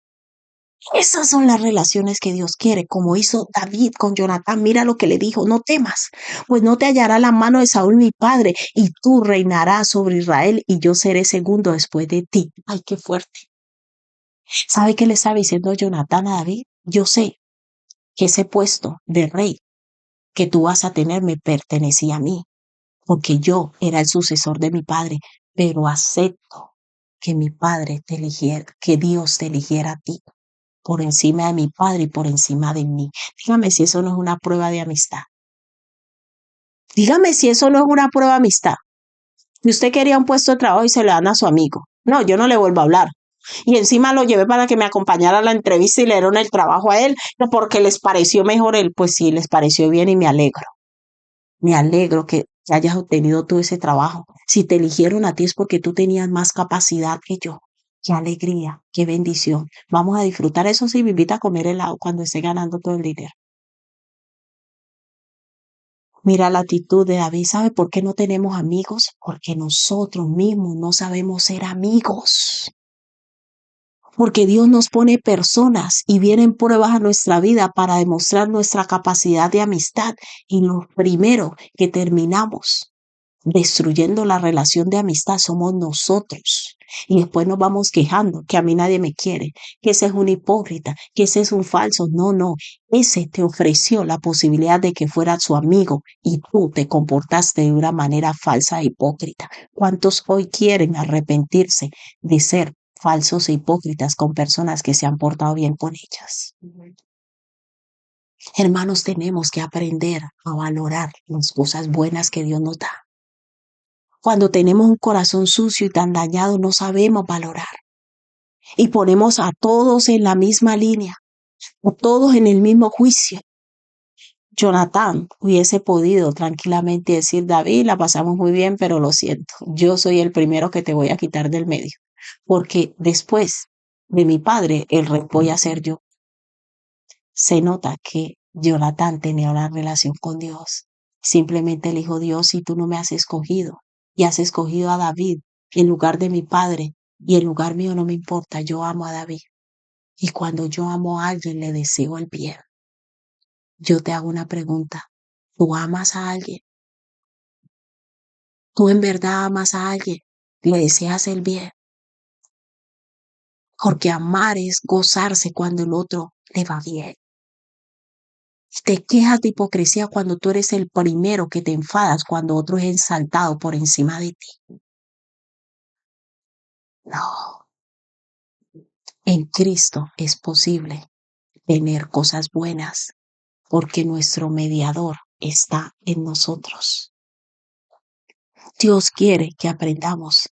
Esas son las relaciones que Dios quiere, como hizo David con Jonatán. Mira lo que le dijo, no temas, pues no te hallará la mano de Saúl mi padre, y tú reinarás sobre Israel, y yo seré segundo después de ti. Ay, qué fuerte. ¿Sabe qué le estaba diciendo Jonatán a David? Yo sé que ese puesto de rey que tú vas a tener me pertenecía a mí, porque yo era el sucesor de mi padre, pero acepto que mi padre te eligiera, que Dios te eligiera a ti por encima de mi padre y por encima de mí. Dígame si eso no es una prueba de amistad. Dígame si eso no es una prueba de amistad. Si usted quería un puesto de trabajo y se le dan a su amigo. No, yo no le vuelvo a hablar. Y encima lo llevé para que me acompañara a la entrevista y le dieron el trabajo a él, no porque les pareció mejor él. Pues sí, les pareció bien y me alegro. Me alegro que hayas obtenido tú ese trabajo. Si te eligieron a ti es porque tú tenías más capacidad que yo. Qué alegría, qué bendición. Vamos a disfrutar eso sí, me invita a comer helado cuando esté ganando todo el dinero. Mira la actitud de David. ¿Sabe por qué no tenemos amigos? Porque nosotros mismos no sabemos ser amigos. Porque Dios nos pone personas y vienen pruebas a nuestra vida para demostrar nuestra capacidad de amistad. Y lo primero que terminamos destruyendo la relación de amistad somos nosotros. Y después nos vamos quejando que a mí nadie me quiere, que ese es un hipócrita, que ese es un falso. No, no, ese te ofreció la posibilidad de que fuera su amigo y tú te comportaste de una manera falsa e hipócrita. ¿Cuántos hoy quieren arrepentirse de ser falsos e hipócritas con personas que se han portado bien con ellas. Hermanos, tenemos que aprender a valorar las cosas buenas que Dios nos da. Cuando tenemos un corazón sucio y tan dañado, no sabemos valorar. Y ponemos a todos en la misma línea, a todos en el mismo juicio. Jonatán hubiese podido tranquilamente decir: David, la pasamos muy bien, pero lo siento, yo soy el primero que te voy a quitar del medio, porque después de mi padre, el rey voy a ser yo. Se nota que Jonatán tenía una relación con Dios. Simplemente le dijo: Dios, si tú no me has escogido y has escogido a David en lugar de mi padre y en lugar mío, no me importa, yo amo a David. Y cuando yo amo a alguien, le deseo el bien. Yo te hago una pregunta. ¿Tú amas a alguien? ¿Tú en verdad amas a alguien? ¿Le deseas el bien? Porque amar es gozarse cuando el otro le va bien. Te quejas de hipocresía cuando tú eres el primero que te enfadas cuando otro es exaltado por encima de ti. No, en Cristo es posible tener cosas buenas porque nuestro mediador está en nosotros. Dios quiere que aprendamos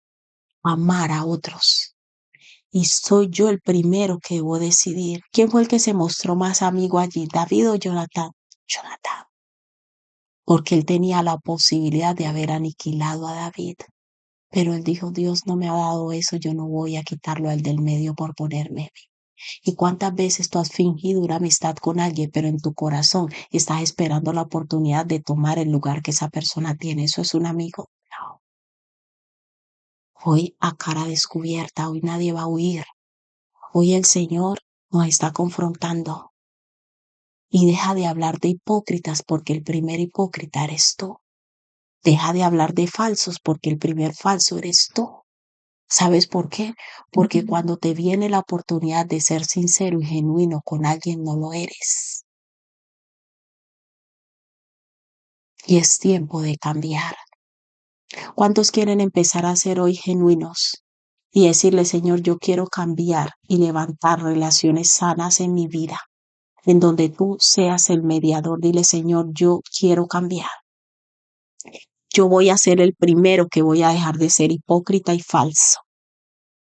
a amar a otros. Y soy yo el primero que debo decidir. ¿Quién fue el que se mostró más amigo allí, David o Jonatán? Jonatán. Porque él tenía la posibilidad de haber aniquilado a David. Pero él dijo: Dios no me ha dado eso, yo no voy a quitarlo al del medio por ponerme. ¿Y cuántas veces tú has fingido una amistad con alguien, pero en tu corazón estás esperando la oportunidad de tomar el lugar que esa persona tiene? ¿Eso es un amigo? No. Hoy a cara descubierta, hoy nadie va a huir. Hoy el Señor nos está confrontando. Y deja de hablar de hipócritas porque el primer hipócrita eres tú. Deja de hablar de falsos porque el primer falso eres tú. ¿Sabes por qué? Porque cuando te viene la oportunidad de ser sincero y genuino con alguien, no lo eres. Y es tiempo de cambiar. ¿Cuántos quieren empezar a ser hoy genuinos y decirle: Señor, yo quiero cambiar y levantar relaciones sanas en mi vida, en donde tú seas el mediador? Dile: Señor, yo quiero cambiar. Yo voy a ser el primero que voy a dejar de ser hipócrita y falso.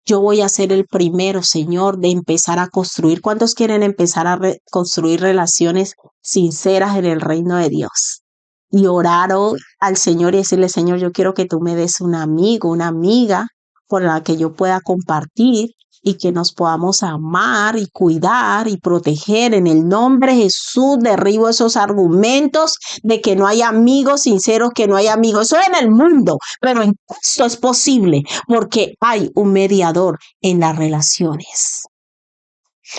Yo voy a ser el primero, Señor, de empezar a construir. ¿Cuántos quieren empezar a construir relaciones sinceras en el reino de Dios? Y orar hoy al Señor y decirle: Señor, yo quiero que tú me des un amigo, una amiga con la que yo pueda compartir y que nos podamos amar y cuidar y proteger. En el nombre de Jesús, derribo esos argumentos de que no hay amigos sinceros, que no hay amigos. Eso es en el mundo, pero en Cristo es posible porque hay un mediador en las relaciones.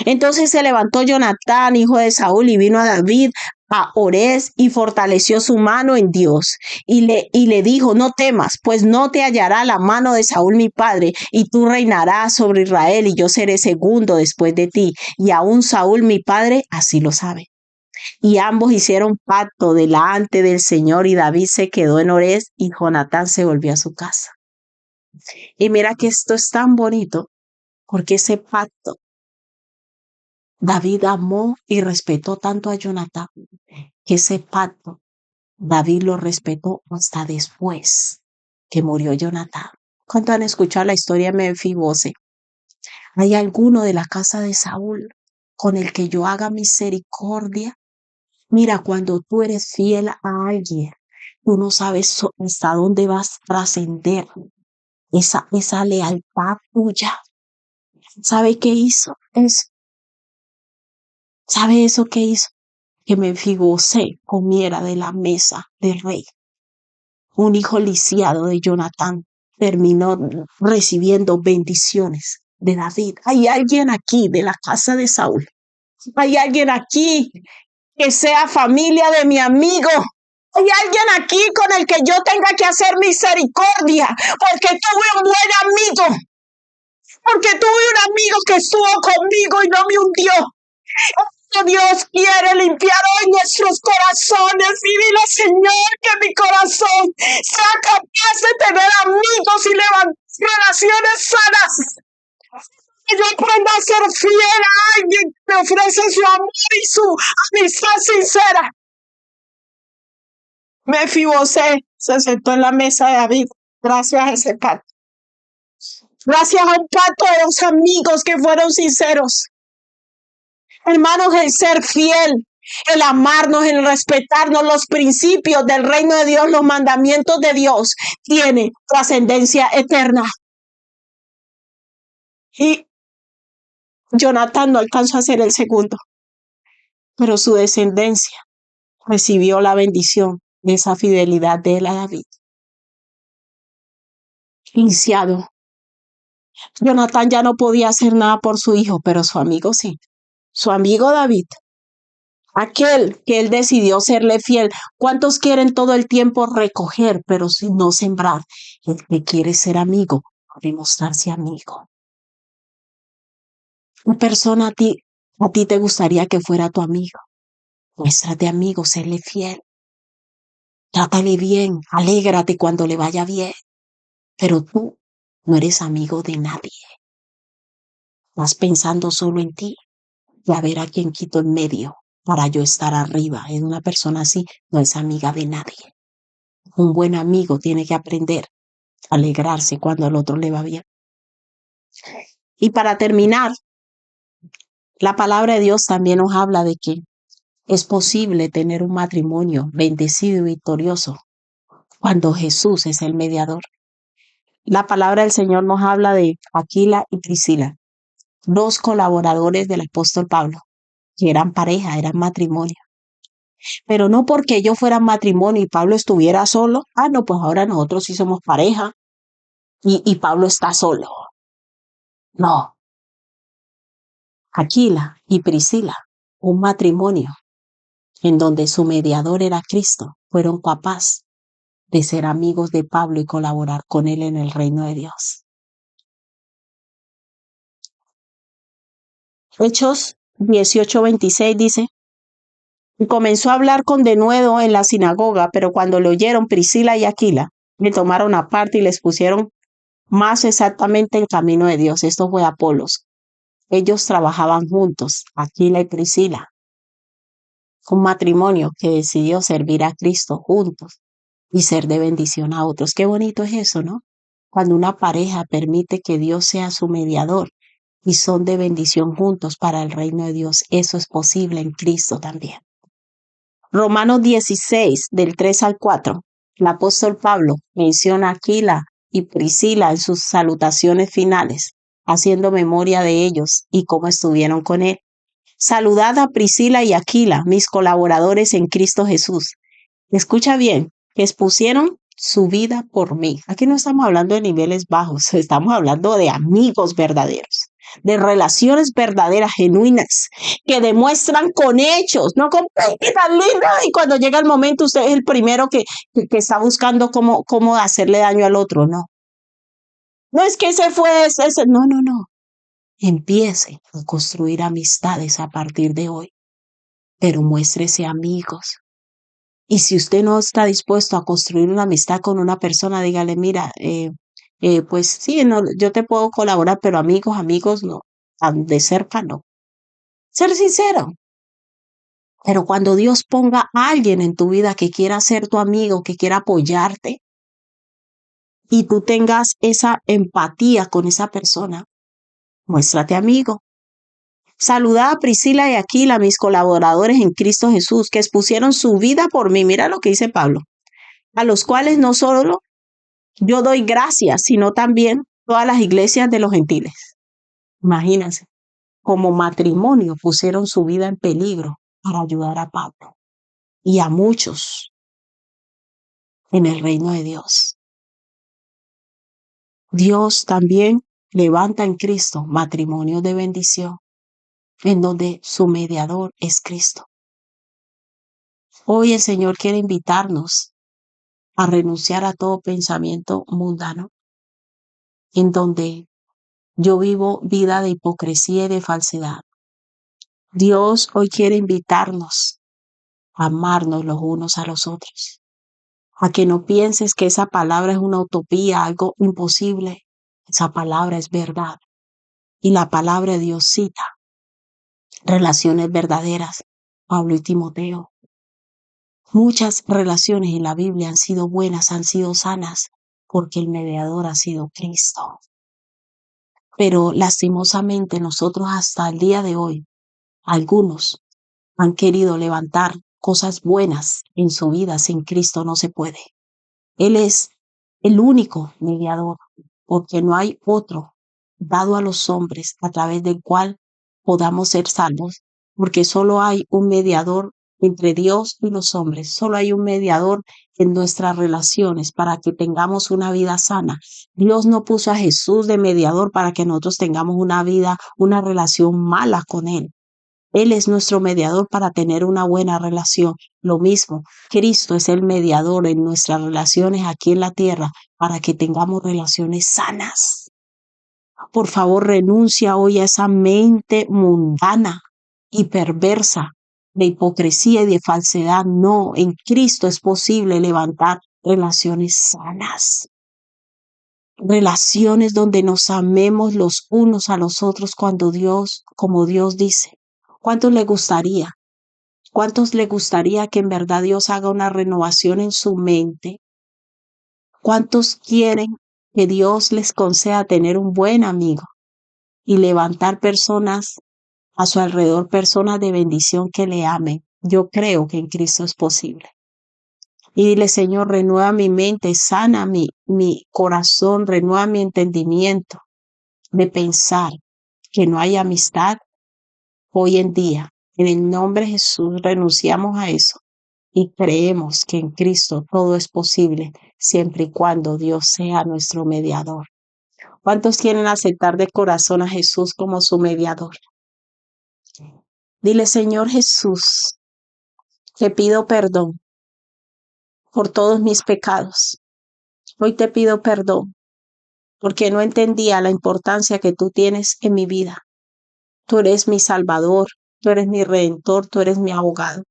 Entonces se levantó Jonatán, hijo de Saúl, y vino a David a Orés y fortaleció su mano en Dios. Y le dijo: no temas, pues no te hallará la mano de Saúl mi padre, y tú reinarás sobre Israel, y yo seré segundo después de ti. Y aún Saúl mi padre así lo sabe. Y ambos hicieron pacto delante del Señor, y David se quedó en Orés, y Jonatán se volvió a su casa. Y mira que esto es tan bonito, porque ese pacto David amó y respetó tanto a Jonatán que ese pacto David lo respetó hasta después que murió Jonatán. ¿Cuánto han escuchado la historia de Mefibosé? ¿Hay alguno de la casa de Saúl con el que yo haga misericordia? Mira, cuando tú eres fiel a alguien, tú no sabes hasta dónde vas a trascender esa lealtad tuya. ¿Sabe qué hizo? ¿Sabe eso qué hizo? Que Mefibosé comiera de la mesa del rey. Un hijo lisiado de Jonatán terminó recibiendo bendiciones de David. Hay alguien aquí de la casa de Saúl. Hay alguien aquí que sea familia de mi amigo. Hay alguien aquí con el que yo tenga que hacer misericordia, porque tuve un buen amigo, porque tuve un amigo que estuvo conmigo y no me hundió. Dios quiere limpiar hoy nuestros corazones y dile: Señor, que mi corazón sea capaz de tener amigos y levantar relaciones sanas. Que yo aprenda a ser fiel a alguien que me ofrece su amor y su amistad sincera. Mefibosé se sentó en la mesa de David gracias a ese pacto. Gracias a un pacto de dos amigos que fueron sinceros. Hermanos, el ser fiel, el amarnos, el respetarnos, los principios del reino de Dios, los mandamientos de Dios, tiene trascendencia eterna. Y Jonatán no alcanzó a ser el segundo, pero su descendencia recibió la bendición de esa fidelidad de él a David. Iniciado. Jonatán ya no podía hacer nada por su hijo, pero su amigo sí. Su amigo David, aquel que él decidió serle fiel. ¿Cuántos quieren todo el tiempo recoger, pero sin no sembrar? El que quiere ser amigo, demostrarse amigo. Una persona a ti te gustaría que fuera tu amigo. Muéstrate amigo, serle fiel. Trátale bien, alégrate cuando le vaya bien. Pero tú no eres amigo de nadie. Vas pensando solo en ti y a ver a quién quito en medio para yo estar arriba. Es una persona así, no es amiga de nadie. Un buen amigo tiene que aprender a alegrarse cuando al otro le va bien. Y para terminar, la palabra de Dios también nos habla de que es posible tener un matrimonio bendecido y victorioso cuando Jesús es el mediador. La palabra del Señor nos habla de Aquila y Priscila, dos colaboradores del apóstol Pablo, que eran pareja, eran matrimonio. Pero no porque ellos fueran matrimonio y Pablo estuviera solo. No, pues ahora nosotros sí somos pareja y Pablo está solo. No. Aquila y Priscila, un matrimonio en donde su mediador era Cristo, fueron capaces de ser amigos de Pablo y colaborar con él en el reino de Dios. Hechos 18:26 dice, y comenzó a hablar con denuedo en la sinagoga, pero cuando le oyeron Priscila y Aquila, le tomaron aparte y les pusieron más exactamente en camino de Dios. Esto fue Apolos. Ellos trabajaban juntos, Aquila y Priscila, un matrimonio que decidió servir a Cristo juntos y ser de bendición a otros. Qué bonito es eso, ¿no? Cuando una pareja permite que Dios sea su mediador y son de bendición juntos para el reino de Dios. Eso es posible en Cristo también. Romanos 16, del 3 al 4. El apóstol Pablo menciona a Aquila y Priscila en sus salutaciones finales, haciendo memoria de ellos y cómo estuvieron con él. Saludad a Priscila y Aquila, mis colaboradores en Cristo Jesús. Escucha bien, que expusieron su vida por mí. Aquí no estamos hablando de niveles bajos, estamos hablando de amigos verdaderos, de relaciones verdaderas, genuinas, que demuestran con hechos, no con tan linda. Y cuando llega el momento, usted es el primero que está buscando cómo hacerle daño al otro. No, no es que ese fue ese. No, no, no. Empiece a construir amistades a partir de hoy, pero muéstrese amigos. Y si usted no está dispuesto a construir una amistad con una persona, dígale, mira, pues sí, no, yo te puedo colaborar, pero amigos no, tan de cerca no. Ser sincero. Pero cuando Dios ponga a alguien en tu vida que quiera ser tu amigo, que quiera apoyarte, y tú tengas esa empatía con esa persona, muéstrate amigo. Saludad a Priscila y Aquila, mis colaboradores en Cristo Jesús, que expusieron su vida por mí. Mira lo que dice Pablo. A los cuales no solo yo doy gracias, sino también todas las iglesias de los gentiles. Imagínense, como matrimonio pusieron su vida en peligro para ayudar a Pablo y a muchos en el reino de Dios. Dios también levanta en Cristo matrimonios de bendición, en donde su mediador es Cristo. Hoy el Señor quiere invitarnos a renunciar a todo pensamiento mundano, en donde yo vivo vida de hipocresía y de falsedad. Dios hoy quiere invitarnos a amarnos los unos a los otros, a que no pienses que esa palabra es una utopía, algo imposible. Esa palabra es verdad. Y la palabra de Dios cita relaciones verdaderas, Pablo y Timoteo. Muchas relaciones en la Biblia han sido buenas, han sido sanas, porque el mediador ha sido Cristo. Pero lastimosamente nosotros hasta el día de hoy, algunos han querido levantar cosas buenas en su vida. Sin Cristo no se puede. Él es el único mediador, porque no hay otro dado a los hombres a través del cual podamos ser salvos, porque solo hay un mediador entre Dios y los hombres, solo hay un mediador en nuestras relaciones para que tengamos una vida sana. Dios no puso a Jesús de mediador para que nosotros tengamos una vida, una relación mala con Él. Él es nuestro mediador para tener una buena relación. Lo mismo, Cristo es el mediador en nuestras relaciones aquí en la tierra para que tengamos relaciones sanas. Por favor, renuncia hoy a esa mente mundana y perversa de hipocresía y de falsedad. No, en Cristo es posible levantar relaciones sanas. Relaciones donde nos amemos los unos a los otros como Dios dice. ¿Cuántos le gustaría? ¿Cuántos le gustaría que en verdad Dios haga una renovación en su mente? ¿Cuántos quieren que Dios les conceda tener un buen amigo y levantar personas a su alrededor, personas de bendición que le amen? Yo creo que en Cristo es posible. Y dile, Señor, renueva mi mente, sana mi corazón, renueva mi entendimiento de pensar que no hay amistad hoy en día. En el nombre de Jesús renunciamos a eso y creemos que en Cristo todo es posible siempre y cuando Dios sea nuestro mediador. ¿Cuántos quieren aceptar de corazón a Jesús como su mediador? Dile, Señor Jesús, te pido perdón por todos mis pecados. Hoy te pido perdón porque no entendía la importancia que tú tienes en mi vida. Tú eres mi Salvador, tú eres mi Redentor, tú eres mi abogado.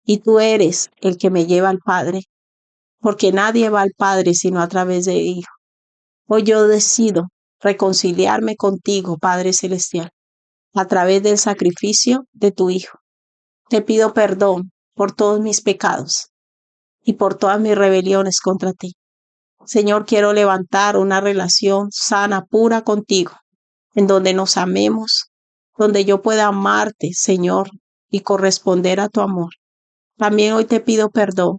Y tú eres el que me lleva al Padre, porque nadie va al Padre sino a través de Hijo. Hoy yo decido reconciliarme contigo, Padre Celestial, a través del sacrificio de tu Hijo. Te pido perdón por todos mis pecados y por todas mis rebeliones contra ti. Señor, quiero levantar una relación sana, pura contigo, en donde nos amemos, donde yo pueda amarte, Señor, y corresponder a tu amor. También hoy te pido perdón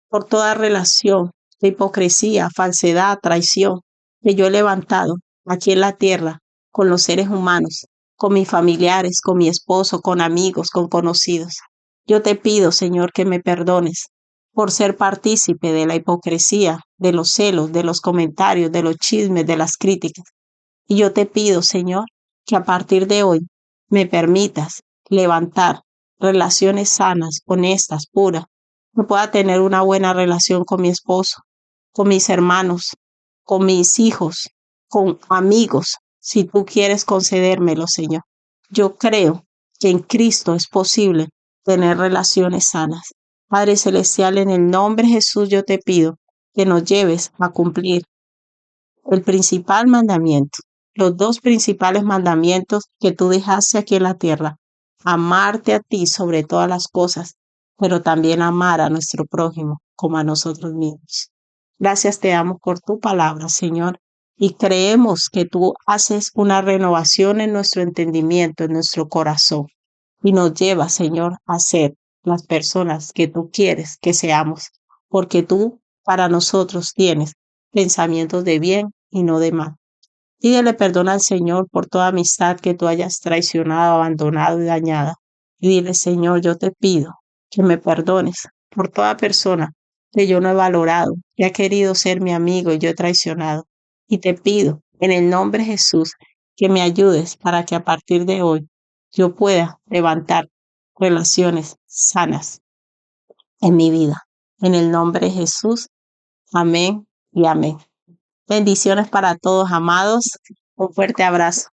por toda relación de hipocresía, falsedad, traición que yo he levantado aquí en la tierra con los seres humanos, con mis familiares, con mi esposo, con amigos, con conocidos. Yo te pido, Señor, que me perdones por ser partícipe de la hipocresía, de los celos, de los comentarios, de los chismes, de las críticas. Y yo te pido, Señor, que a partir de hoy me permitas levantar relaciones sanas, honestas, puras, que pueda tener una buena relación con mi esposo, con mis hermanos, con mis hijos, con amigos, si tú quieres concedérmelo, Señor. Yo creo que en Cristo es posible tener relaciones sanas. Padre Celestial, en el nombre de Jesús yo te pido que nos lleves a cumplir el principal mandamiento, los dos principales mandamientos que tú dejaste aquí en la tierra: amarte a ti sobre todas las cosas, pero también amar a nuestro prójimo como a nosotros mismos. Gracias te damos por tu palabra, Señor, y creemos que tú haces una renovación en nuestro entendimiento, en nuestro corazón, y nos llevas, Señor, a ser las personas que tú quieres que seamos, porque tú para nosotros tienes pensamientos de bien y no de mal. Pídele perdón al Señor por toda amistad que tú hayas traicionado, abandonado y dañada. Y dile, Señor, yo te pido que me perdones por toda persona que yo no he valorado, que ha querido ser mi amigo y yo he traicionado. Y te pido, en el nombre de Jesús, que me ayudes para que a partir de hoy yo pueda levantar relaciones sanas en mi vida. En el nombre de Jesús, amén y amén. Bendiciones para todos, amados. Un fuerte abrazo.